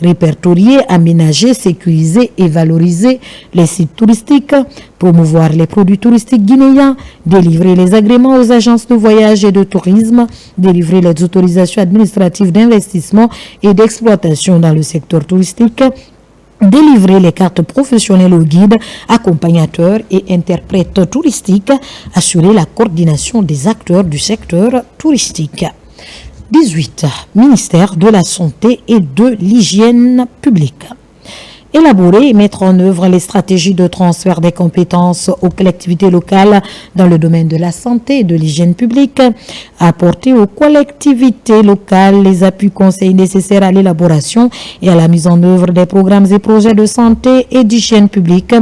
répertorier, aménager, sécuriser et valoriser les sites touristiques, promouvoir les produits touristiques guinéens, délivrer les agréments aux agences de voyage et de tourisme, délivrer les autorisations administratives d'investissement et d'exploitation dans le secteur touristique, délivrer les cartes professionnelles aux guides, accompagnateurs et interprètes touristiques, assurer la coordination des acteurs du secteur touristique. 18. Ministère de la Santé et de l'Hygiène publique. élaborer et mettre en œuvre les stratégies de transfert des compétences aux collectivités locales dans le domaine de la santé et de l'hygiène publique, apporter aux collectivités locales les appuis conseils nécessaires à l'élaboration et à la mise en œuvre des programmes et projets de santé et d'hygiène publique,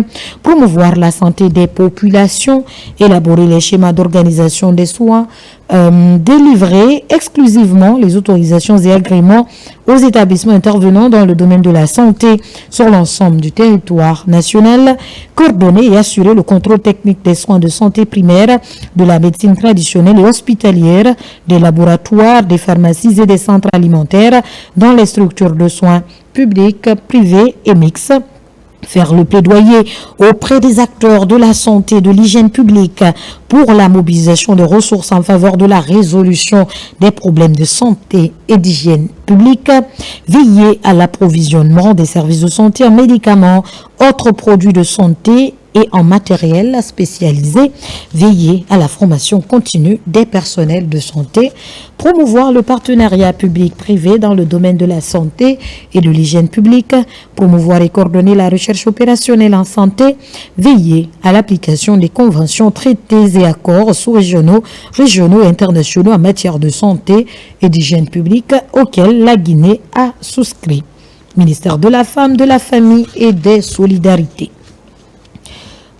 promouvoir la santé des populations, élaborer les schémas d'organisation des soins, délivrer exclusivement les autorisations et agréments aux établissements intervenant dans le domaine de la santé sur l'ensemble du territoire national, coordonner et assurer le contrôle technique des soins de santé primaire, de la médecine traditionnelle et hospitalière, des laboratoires, des pharmacies et des centres alimentaires dans les structures de soins publics, privés et mixtes. Faire le plaidoyer auprès des acteurs de la santé et de l'hygiène publique pour la mobilisation de ressources en faveur de la résolution des problèmes de santé et d'hygiène publique, veiller à l'approvisionnement des services de santé en médicaments, autres produits de santé et en matériel spécialisé, veiller à la formation continue des personnels de santé, promouvoir le partenariat public-privé dans le domaine de la santé et de l'hygiène publique, promouvoir et coordonner la recherche opérationnelle en santé, veiller à l'application des conventions, traités et accords sous-régionaux, régionaux et internationaux en matière de santé et d'hygiène publique auxquels la Guinée a souscrit. Ministère de la Femme, de la Famille et des Solidarités.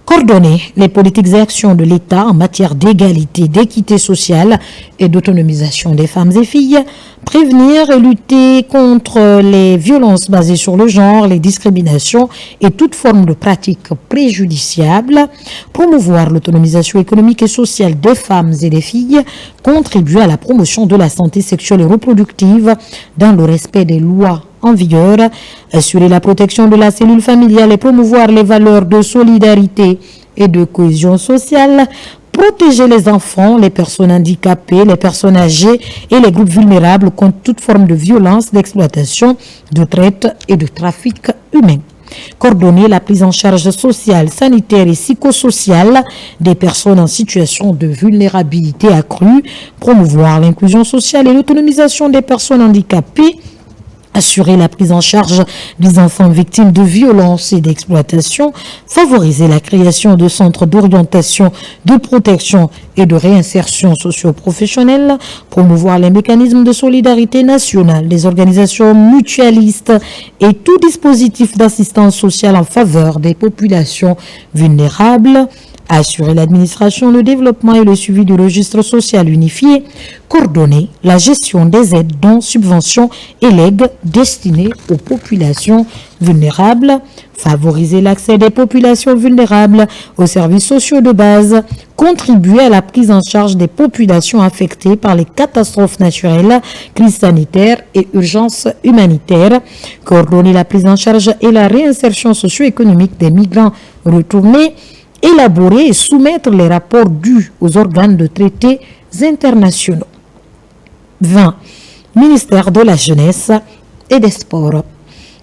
Coordonner les politiques et actions de l'État en matière d'égalité, d'équité sociale et d'autonomisation des femmes et filles, prévenir et lutter contre les violences basées sur le genre, les discriminations et toute forme de pratique préjudiciable, promouvoir l'autonomisation économique et sociale des femmes et des filles, contribuer à la promotion de la santé sexuelle et reproductive dans le respect des lois en vigueur, assurer la protection de la cellule familiale et promouvoir les valeurs de solidarité et de cohésion sociale, protéger les enfants, les personnes handicapées, les personnes âgées et les groupes vulnérables contre toute forme de violence, d'exploitation, de traite et de trafic humain. Coordonner la prise en charge sociale, sanitaire et psychosociale des personnes en situation de vulnérabilité accrue, promouvoir l'inclusion sociale et l'autonomisation des personnes handicapées, assurer la prise en charge des enfants victimes de violences et d'exploitation, favoriser la création de centres d'orientation, de protection et de réinsertion socio-professionnelle, promouvoir les mécanismes de solidarité nationale, les organisations mutualistes et tout dispositif d'assistance sociale en faveur des populations vulnérables, assurer l'administration, le développement et le suivi du registre social unifié, coordonner la gestion des aides, dons, subventions et legs destinés aux populations vulnérables, favoriser l'accès des populations vulnérables aux services sociaux de base, contribuer à la prise en charge des populations affectées par les catastrophes naturelles, crises sanitaires et urgences humanitaires, coordonner la prise en charge et la réinsertion socio-économique des migrants retournés, élaborer et soumettre les rapports dus aux organes de traités internationaux. 20. Ministère de la Jeunesse et des Sports.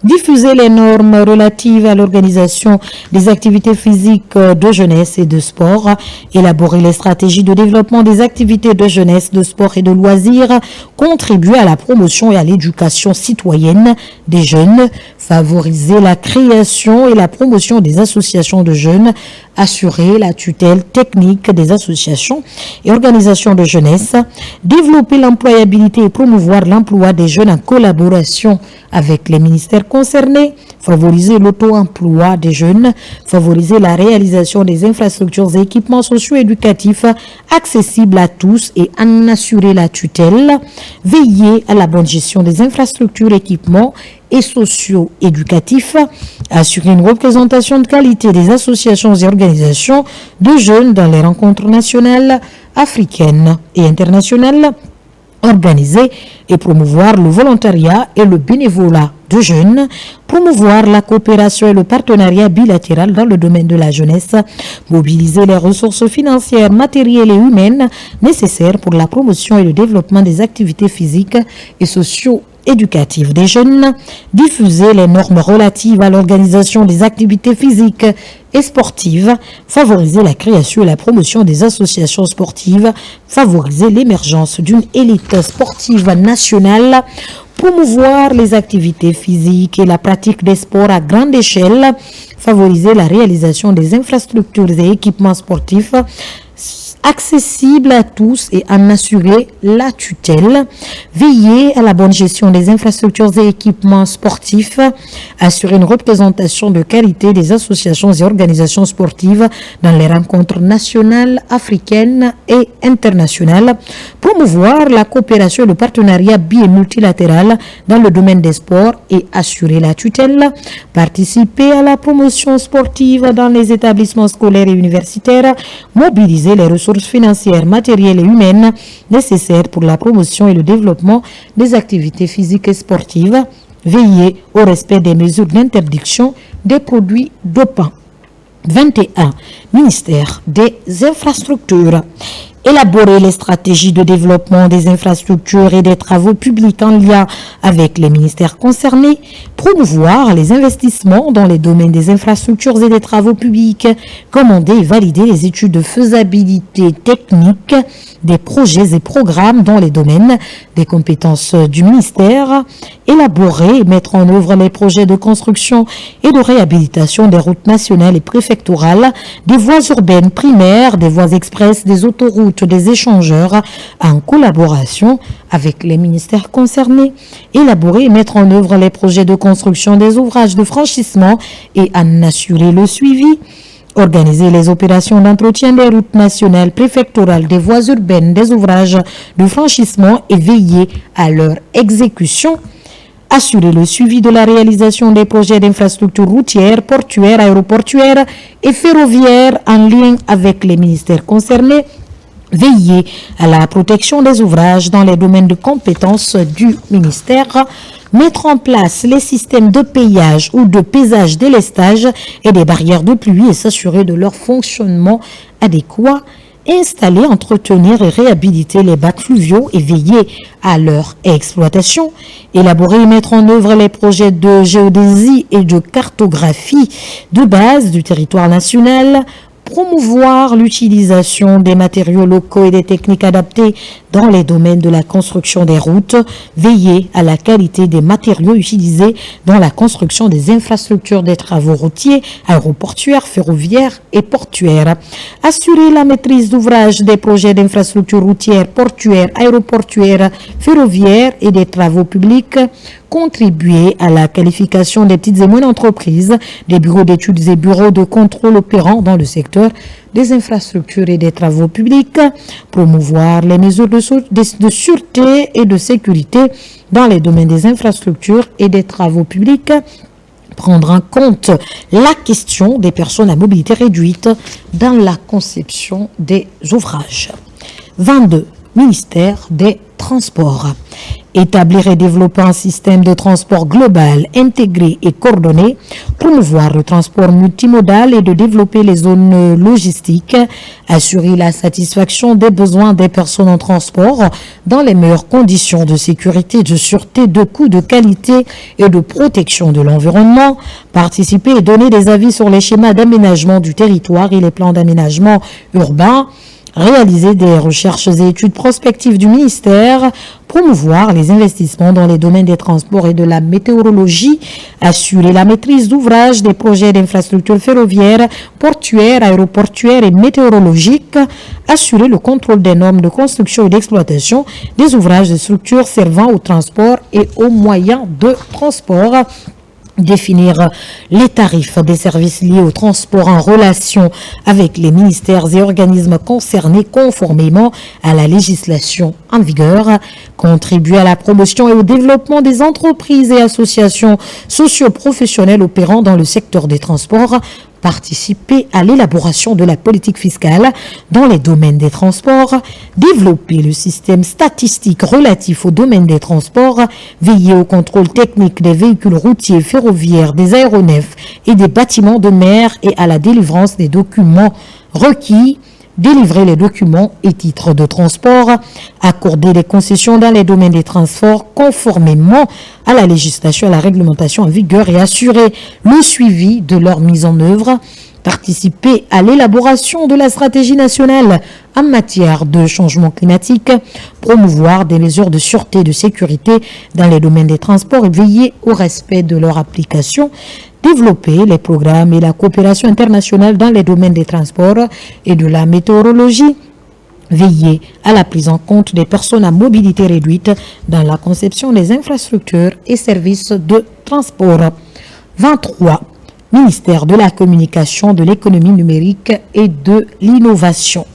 Diffuser les normes relatives à l'organisation des activités physiques de jeunesse et de sport, élaborer les stratégies de développement des activités de jeunesse, de sport et de loisirs, contribuer à la promotion et à l'éducation citoyenne des jeunes, favoriser la création et la promotion des associations de jeunes, assurer la tutelle technique des associations et organisations de jeunesse, développer l'employabilité et promouvoir l'emploi des jeunes en collaboration avec les ministères concernés, favoriser l'auto-emploi des jeunes, favoriser la réalisation des infrastructures et équipements socio-éducatifs accessibles à tous et en assurer la tutelle, veiller à la bonne gestion des infrastructures, équipements et socio-éducatifs, assurer une représentation de qualité des associations et organisations de jeunes dans les rencontres nationales, africaines et internationales, organiser et promouvoir le volontariat et le bénévolat de jeunes, promouvoir la coopération et le partenariat bilatéral dans le domaine de la jeunesse, mobiliser les ressources financières, matérielles et humaines nécessaires pour la promotion et le développement des activités physiques et socio-éducatives des jeunes, diffuser les normes relatives à l'organisation des activités physiques et sportive, favoriser la création et la promotion des associations sportives, favoriser l'émergence d'une élite sportive nationale, promouvoir les activités physiques et la pratique des sports à grande échelle, favoriser la réalisation des infrastructures et équipements sportifs accessible à tous et en assurer la tutelle, veiller à la bonne gestion des infrastructures et équipements sportifs, assurer une représentation de qualité des associations et organisations sportives dans les rencontres nationales, africaines et internationales, promouvoir la coopération et le partenariat bi- et multilatéral dans le domaine des sports et assurer la tutelle, participer à la promotion sportive dans les établissements scolaires et universitaires, mobiliser les ressources financières, matérielles et humaines nécessaires pour la promotion et le développement des activités physiques et sportives, veiller au respect des mesures d'interdiction des produits dopants. 21. Ministère des infrastructures. Élaborer les stratégies de développement des infrastructures et des travaux publics en lien avec les ministères concernés, promouvoir les investissements dans les domaines des infrastructures et des travaux publics, commander et valider les études de faisabilité technique des projets et programmes dans les domaines des compétences du ministère, élaborer et mettre en œuvre les projets de construction et de réhabilitation des routes nationales et préfectorales, des voies urbaines primaires, des voies express, des autoroutes, des échangeurs en collaboration avec les ministères concernés, élaborer et mettre en œuvre les projets de construction des ouvrages de franchissement et en assurer le suivi, organiser les opérations d'entretien des routes nationales, préfectorales, des voies urbaines, des ouvrages de franchissement et veiller à leur exécution, assurer le suivi de la réalisation des projets d'infrastructures routières, portuaires, aéroportuaires et ferroviaires en lien avec les ministères concernés, veiller à la protection des ouvrages dans les domaines de compétences du ministère, mettre en place les systèmes de payage ou de paysage délestage et des barrières de pluie et s'assurer de leur fonctionnement adéquat, installer, entretenir et réhabiliter les bacs fluviaux et veiller à leur exploitation, élaborer et mettre en œuvre les projets de géodésie et de cartographie de base du territoire national, promouvoir l'utilisation des matériaux locaux et des techniques adaptées dans les domaines de la construction des routes, veiller à la qualité des matériaux utilisés dans la construction des infrastructures des travaux routiers, aéroportuaires, ferroviaires et portuaires, assurer la maîtrise d'ouvrage des projets d'infrastructures routières, portuaires, aéroportuaires, ferroviaires et des travaux publics, contribuer à la qualification des petites et moyennes entreprises, des bureaux d'études et bureaux de contrôle opérant dans le secteur des infrastructures et des travaux publics, promouvoir les mesures de sûreté et de sécurité dans les domaines des infrastructures et des travaux publics, prendre en compte la question des personnes à mobilité réduite dans la conception des ouvrages. 22. Ministère des Transports. Établir et développer un système de transport global, intégré et coordonné, promouvoir le transport multimodal et de développer les zones logistiques, assurer la satisfaction des besoins des personnes en transport dans les meilleures conditions de sécurité, de sûreté, de coût, de qualité et de protection de l'environnement, participer et donner des avis sur les schémas d'aménagement du territoire et les plans d'aménagement urbain, réaliser des recherches et études prospectives du ministère, promouvoir les investissements dans les domaines des transports et de la météorologie, assurer la maîtrise d'ouvrage des projets d'infrastructures ferroviaires, portuaires, aéroportuaires et météorologiques, assurer le contrôle des normes de construction et d'exploitation des ouvrages de structures servant au transport et aux moyens de transport, définir les tarifs des services liés au transport en relation avec les ministères et organismes concernés conformément à la législation en vigueur, contribuer à la promotion et au développement des entreprises et associations socio-professionnelles opérant dans le secteur des transports, participer à l'élaboration de la politique fiscale dans les domaines des transports, développer le système statistique relatif au domaine des transports, veiller au contrôle technique des véhicules routiers, ferroviaires, des aéronefs et des bâtiments de mer et à la délivrance des documents requis, délivrer les documents et titres de transport, accorder des concessions dans les domaines des transports conformément à la législation et à la réglementation en vigueur et assurer le suivi de leur mise en œuvre, participer à l'élaboration de la stratégie nationale en matière de changement climatique, promouvoir des mesures de sûreté et de sécurité dans les domaines des transports et veiller au respect de leur application, développer les programmes et la coopération internationale dans les domaines des transports et de la météorologie, veiller à la prise en compte des personnes à mobilité réduite dans la conception des infrastructures et services de transport. 23. Ministère de la Communication, de l'Économie numérique et de l'Innovation.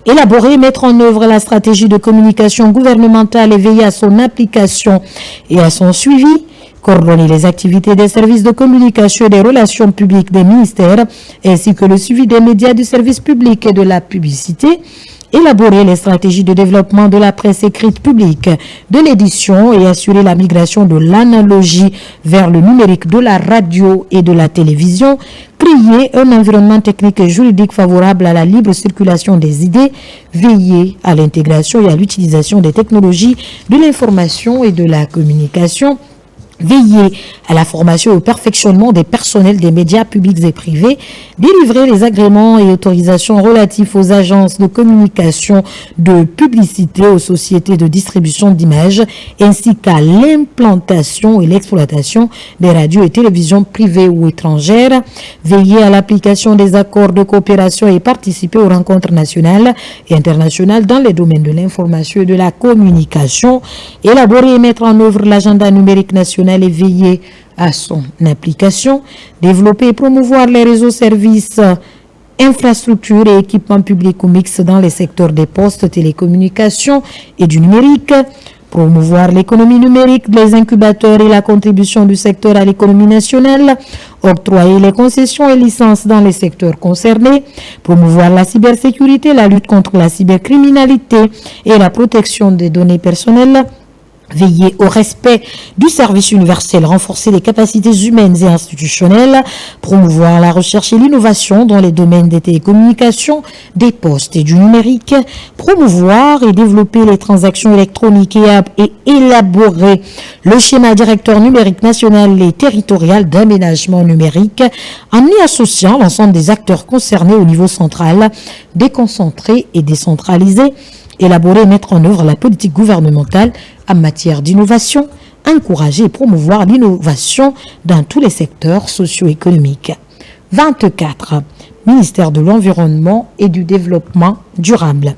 Élaborer et mettre en œuvre la stratégie de communication gouvernementale et veiller à son application et à son suivi. Coordonner les activités des services de communication et des relations publiques des ministères, ainsi que le suivi des médias du service public et de la publicité. Élaborer les stratégies de développement de la presse écrite publique, de l'édition et assurer la migration de l'analogie vers le numérique de la radio et de la télévision. Créer un environnement technique et juridique favorable à la libre circulation des idées. Veiller à l'intégration et à l'utilisation des technologies de l'information et de la communication. Veiller à la formation et au perfectionnement des personnels des médias publics et privés, délivrer les agréments et autorisations relatifs aux agences de communication, de publicité, aux sociétés de distribution d'images, ainsi qu'à l'implantation et l'exploitation des radios et télévisions privées ou étrangères, veiller à l'application des accords de coopération et participer aux rencontres nationales et internationales dans les domaines de l'information et de la communication, élaborer et mettre en œuvre l'agenda numérique national et veiller à son application, développer et promouvoir les réseaux services, infrastructures et équipements publics ou mixtes dans les secteurs des postes, télécommunications et du numérique, promouvoir l'économie numérique, les incubateurs et la contribution du secteur à l'économie nationale, octroyer les concessions et licences dans les secteurs concernés, promouvoir la cybersécurité, la lutte contre la cybercriminalité et la protection des données personnelles, veiller au respect du service universel, renforcer les capacités humaines et institutionnelles, promouvoir la recherche et l'innovation dans les domaines des télécommunications, des postes et du numérique, promouvoir et développer les transactions électroniques et élaborer le schéma directeur numérique national et territorial d'aménagement numérique en y associant l'ensemble des acteurs concernés au niveau central, déconcentré et décentralisé, élaborer et mettre en œuvre la politique gouvernementale en matière d'innovation, encourager et promouvoir l'innovation dans tous les secteurs socio-économiques. 24. Ministère de l'Environnement et du Développement durable.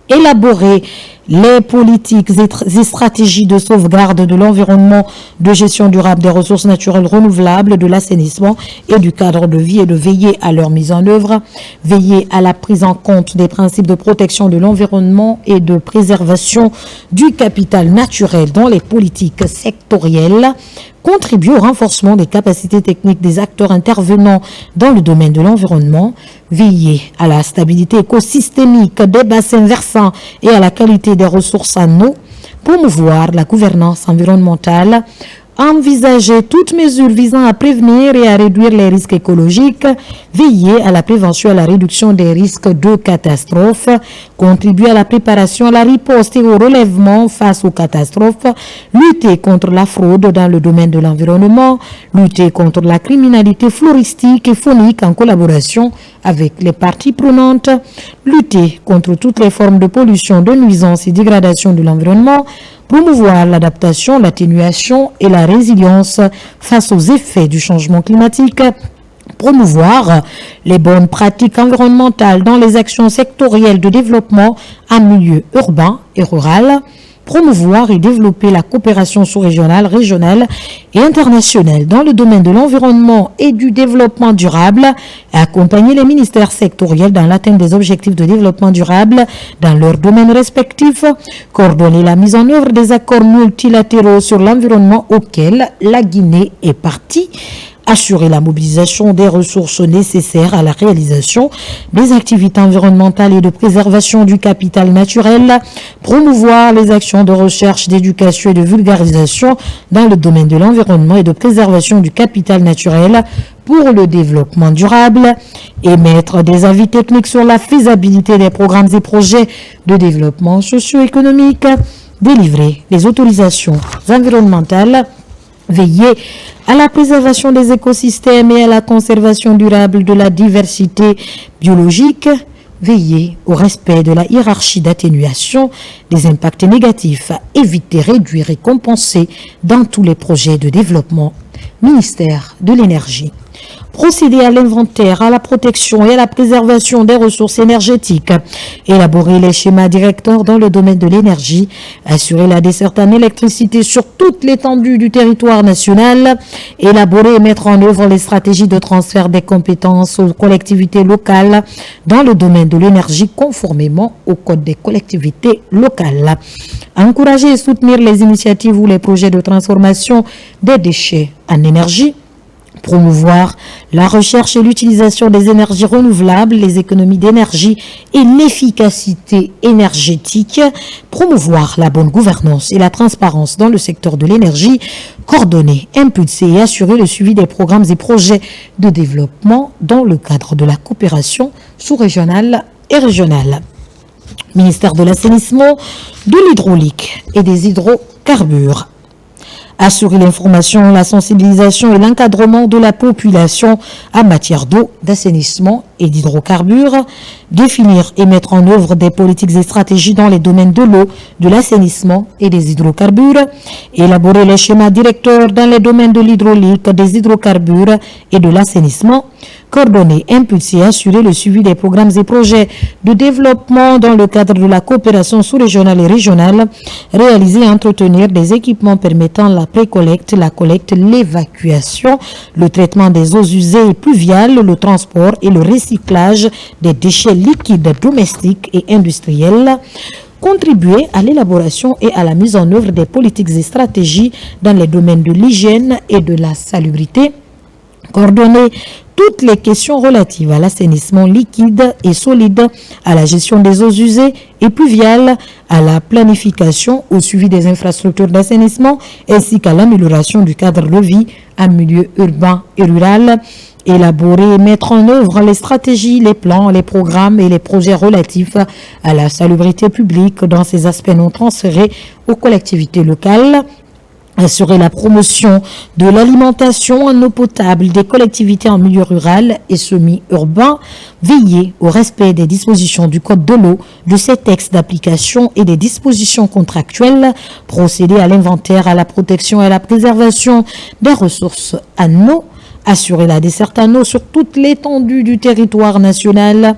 Élaborer les politiques et stratégies de sauvegarde de l'environnement, de gestion durable des ressources naturelles renouvelables, de l'assainissement et du cadre de vie et de veiller à leur mise en œuvre, veiller à la prise en compte des principes de protection de l'environnement et de préservation du capital naturel dans les politiques sectorielles, contribuer au renforcement des capacités techniques des acteurs intervenant dans le domaine de l'environnement, veiller à la stabilité écosystémique des bassins versants et à la qualité des ressources en eau, promouvoir la gouvernance environnementale, envisager toute mesure visant à prévenir et à réduire les risques écologiques, veiller à la prévention et à la réduction des risques de catastrophes, contribuer à la préparation, à la riposte et au relèvement face aux catastrophes, lutter contre la fraude dans le domaine de l'environnement, lutter contre la criminalité floristique et faunique en collaboration avec les parties prenantes, lutter contre toutes les formes de pollution, de nuisance et dégradation de l'environnement, promouvoir l'adaptation, l'atténuation et la résilience face aux effets du changement climatique, promouvoir les bonnes pratiques environnementales dans les actions sectorielles de développement en milieu urbain et rural, promouvoir et développer la coopération sous-régionale, régionale et internationale dans le domaine de l'environnement et du développement durable, et accompagner les ministères sectoriels dans l'atteinte des objectifs de développement durable dans leurs domaines respectifs, coordonner la mise en œuvre des accords multilatéraux sur l'environnement auxquels la Guinée est partie, assurer la mobilisation des ressources nécessaires à la réalisation des activités environnementales et de préservation du capital naturel, promouvoir les actions de recherche, d'éducation et de vulgarisation dans le domaine de l'environnement et de préservation du capital naturel pour le développement durable, émettre des avis techniques sur la faisabilité des programmes et projets de développement socio-économique, délivrer les autorisations environnementales, veiller à la préservation des écosystèmes et à la conservation durable de la diversité biologique. Veiller au respect de la hiérarchie d'atténuation des impacts négatifs, éviter, réduire et compenser dans tous les projets de développement. Ministère de l'Énergie. Procéder à l'inventaire, à la protection et à la préservation des ressources énergétiques, élaborer les schémas directeurs dans le domaine de l'énergie, assurer la desserte en électricité sur toute l'étendue du territoire national, élaborer et mettre en œuvre les stratégies de transfert des compétences aux collectivités locales dans le domaine de l'énergie conformément au Code des collectivités locales. Encourager et soutenir les initiatives ou les projets de transformation des déchets en énergie. Promouvoir la recherche et l'utilisation des énergies renouvelables, les économies d'énergie et l'efficacité énergétique. Promouvoir la bonne gouvernance et la transparence dans le secteur de l'énergie. Coordonner, impulser et assurer le suivi des programmes et projets de développement dans le cadre de la coopération sous-régionale et régionale. Ministère de l'assainissement, de l'hydraulique et des hydrocarbures. Assurer l'information, la sensibilisation et l'encadrement de la population en matière d'eau, d'assainissement et d'hydrocarbures, définir et mettre en œuvre des politiques et stratégies dans les domaines de l'eau, de l'assainissement et des hydrocarbures, élaborer les schémas directeurs dans les domaines de l'hydraulique, des hydrocarbures et de l'assainissement, coordonner, impulser et assurer le suivi des programmes et projets de développement dans le cadre de la coopération sous-régionale et régionale, réaliser et entretenir des équipements permettant la précollecte, la collecte, l'évacuation, le traitement des eaux usées et pluviales, le transport et le recyclage des déchets liquides domestiques et industriels, contribuer à l'élaboration et à la mise en œuvre des politiques et stratégies dans les domaines de l'hygiène et de la salubrité, coordonner toutes les questions relatives à l'assainissement liquide et solide, à la gestion des eaux usées et pluviales, à la planification, au suivi des infrastructures d'assainissement, ainsi qu'à l'amélioration du cadre de vie en milieu urbain et rural, élaborer et mettre en œuvre les stratégies, les plans, les programmes et les projets relatifs à la salubrité publique dans ses aspects non transférés aux collectivités locales, assurer la promotion de l'alimentation en eau potable des collectivités en milieu rural et semi-urbain, veiller au respect des dispositions du Code de l'eau, de ses textes d'application et des dispositions contractuelles, procéder à l'inventaire, à la protection et à la préservation des ressources en eau, assurer la desserte en eau sur toute l'étendue du territoire national,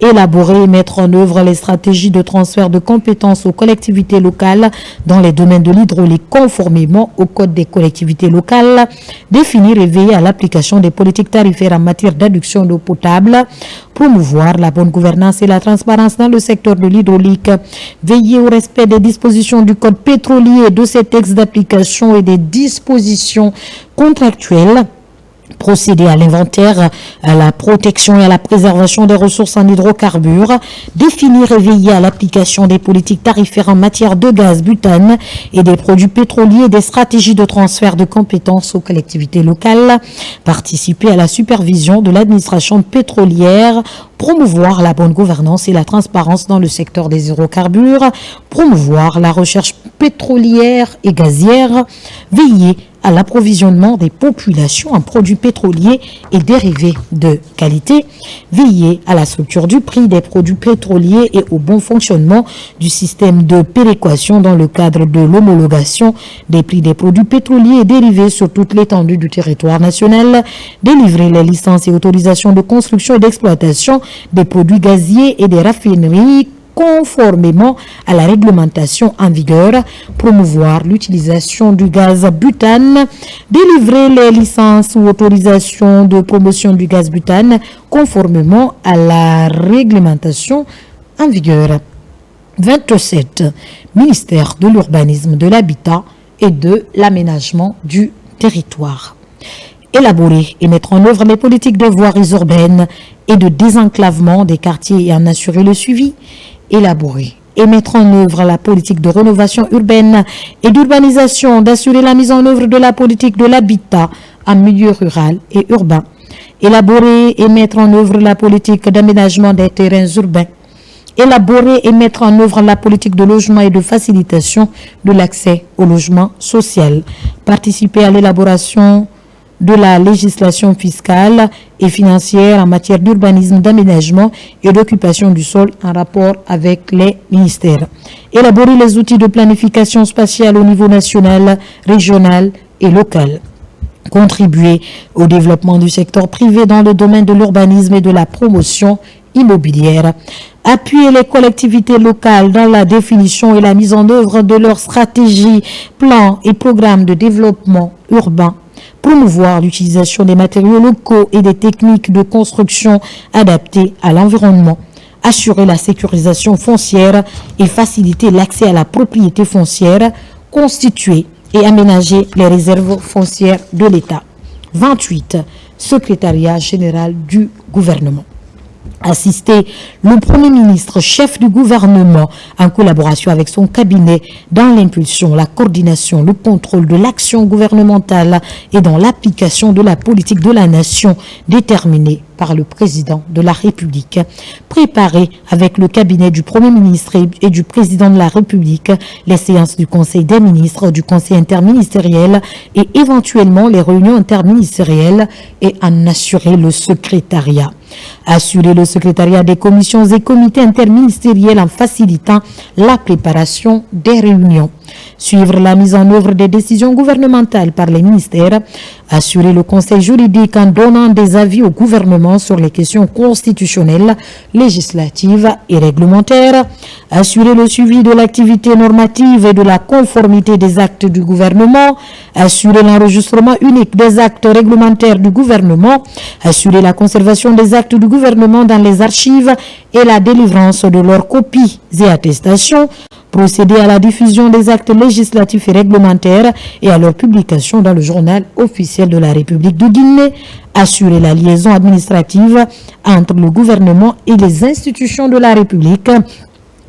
élaborer et mettre en œuvre les stratégies de transfert de compétences aux collectivités locales dans les domaines de l'hydraulique conformément au Code des collectivités locales, définir et veiller à l'application des politiques tarifaires en matière d'adduction d'eau potable, promouvoir la bonne gouvernance et la transparence dans le secteur de l'hydraulique, veiller au respect des dispositions du Code pétrolier, de ses textes d'application et des dispositions contractuelles, procéder à l'inventaire, à la protection et à la préservation des ressources en hydrocarbures, définir et veiller à l'application des politiques tarifaires en matière de gaz butane et des produits pétroliers et des stratégies de transfert de compétences aux collectivités locales, participer à la supervision de l'administration pétrolière, promouvoir la bonne gouvernance et la transparence dans le secteur des hydrocarbures, promouvoir la recherche pétrolière et gazière, veiller à l'approvisionnement des populations en produits pétroliers et dérivés de qualité, veiller à la structure du prix des produits pétroliers et au bon fonctionnement du système de péréquation dans le cadre de l'homologation des prix des produits pétroliers et dérivés sur toute l'étendue du territoire national, délivrer les licences et autorisations de construction et d'exploitation des produits gaziers et des raffineries conformément à la réglementation en vigueur, promouvoir l'utilisation du gaz butane, délivrer les licences ou autorisations de promotion du gaz butane conformément à la réglementation en vigueur. 27. Ministère de l'urbanisme, de l'habitat et de l'aménagement du territoire. Élaborer et mettre en œuvre les politiques de voiries urbaines et de désenclavement des quartiers et en assurer le suivi. Élaborer et mettre en œuvre la politique de rénovation urbaine et d'urbanisation, d'assurer la mise en œuvre de la politique de l'habitat en milieu rural et urbain. Élaborer et mettre en œuvre la politique d'aménagement des terrains urbains. Élaborer et mettre en œuvre la politique de logement et de facilitation de l'accès au logement social. Participer à l'élaboration de la législation fiscale et financière en matière d'urbanisme, d'aménagement et d'occupation du sol en rapport avec les ministères. Élaborer les outils de planification spatiale au niveau national, régional et local. Contribuer au développement du secteur privé dans le domaine de l'urbanisme et de la promotion immobilière. Appuyer les collectivités locales dans la définition et la mise en œuvre de leurs stratégies, plans et programmes de développement urbain. Promouvoir l'utilisation des matériaux locaux et des techniques de construction adaptées à l'environnement. Assurer la sécurisation foncière et faciliter l'accès à la propriété foncière. Constituer et aménager les réserves foncières de l'État. 28. Secrétariat général du gouvernement. Assister le Premier ministre, chef du gouvernement, en collaboration avec son cabinet, dans l'impulsion, la coordination, le contrôle de l'action gouvernementale et dans l'application de la politique de la nation déterminée par le président de la République. Préparer avec le cabinet du Premier ministre et du président de la République les séances du Conseil des ministres, du Conseil interministériel et éventuellement les réunions interministérielles et en assurer le secrétariat. Assurer le secrétariat des commissions et comités interministériels en facilitant la préparation des réunions. Suivre la mise en œuvre des décisions gouvernementales par les ministères. Assurer le conseil juridique en donnant des avis au gouvernement sur les questions constitutionnelles, législatives et réglementaires. Assurer le suivi de l'activité normative et de la conformité des actes du gouvernement. Assurer l'enregistrement unique des actes réglementaires du gouvernement. Assurer la conservation des actes du gouvernement dans les archives et la délivrance de leurs copies et attestations. Procéder à la diffusion des actes législatifs et réglementaires et à leur publication dans le journal officiel de la République de Guinée. Assurer la liaison administrative entre le gouvernement et les institutions de la République.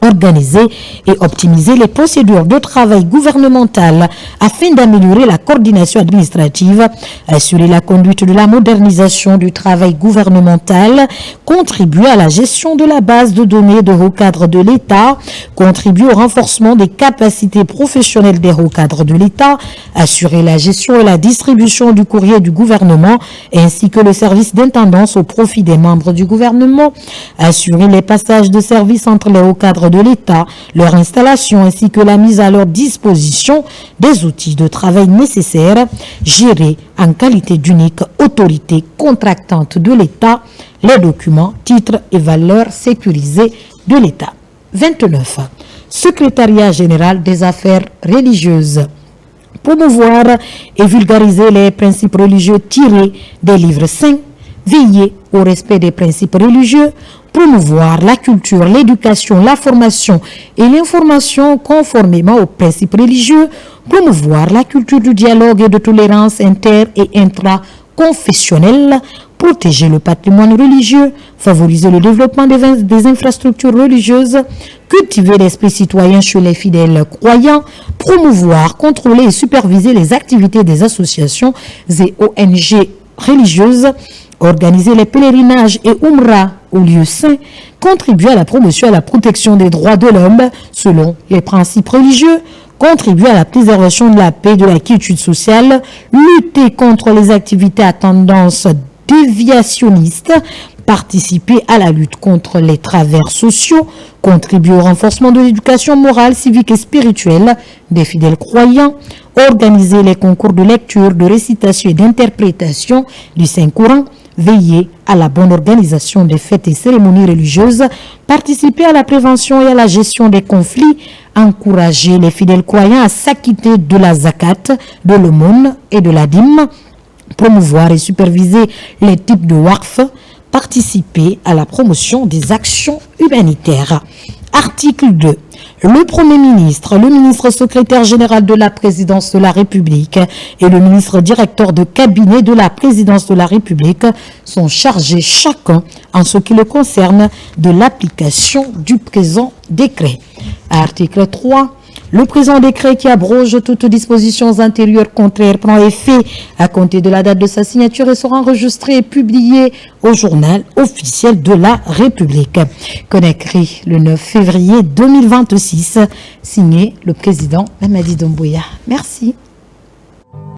Organiser et optimiser les procédures de travail gouvernemental afin d'améliorer la coordination administrative, assurer la conduite de la modernisation du travail gouvernemental, contribuer à la gestion de la base de données de hauts cadres de l'État, contribuer au renforcement des capacités professionnelles des hauts cadres de l'État, assurer la gestion et la distribution du courrier du gouvernement ainsi que le service d'intendance au profit des membres du gouvernement, assurer les passages de service entre les hauts cadres de l'État, leur installation ainsi que la mise à leur disposition des outils de travail nécessaires, gérer en qualité d'unique autorité contractante de l'État les documents, titres et valeurs sécurisés de l'État. 29. Secrétariat général des affaires religieuses. Promouvoir et vulgariser les principes religieux tirés des livres saints, veiller au respect des principes religieux, promouvoir la culture, l'éducation, la formation et l'information conformément aux principes religieux, promouvoir la culture du dialogue et de tolérance inter- et intra-confessionnelle, protéger le patrimoine religieux, favoriser le développement des infrastructures religieuses, cultiver l'esprit citoyen chez les fidèles croyants, promouvoir, contrôler et superviser les activités des associations et ONG religieuses, organiser les pèlerinages et Umrah aux lieux saints, contribuer à la promotion et à la protection des droits de l'homme selon les principes religieux, contribuer à la préservation de la paix et de la quiétude sociale, lutter contre les activités à tendance déviationniste, participer à la lutte contre les travers sociaux, contribuer au renforcement de l'éducation morale, civique et spirituelle des fidèles croyants, organiser les concours de lecture, de récitation et d'interprétation du Saint-Coran, veiller à la bonne organisation des fêtes et cérémonies religieuses, participer à la prévention et à la gestion des conflits, encourager les fidèles croyants à s'acquitter de la zakat, de l'aumône et de la dîme, promouvoir et superviser les types de waqf, participer à la promotion des actions humanitaires. Article 2. Le Premier ministre, le ministre secrétaire général de la présidence de la République et le ministre directeur de cabinet de la présidence de la République sont chargés chacun, en ce qui le concerne, de l'application du présent décret. Article 3. Le présent décret qui abroge toutes dispositions antérieures contraires prend effet à compter de la date de sa signature et sera enregistré et publié au journal officiel de la République. Conakry, le 9 février 2026, signé le président Mamadi Doumbouya. Merci.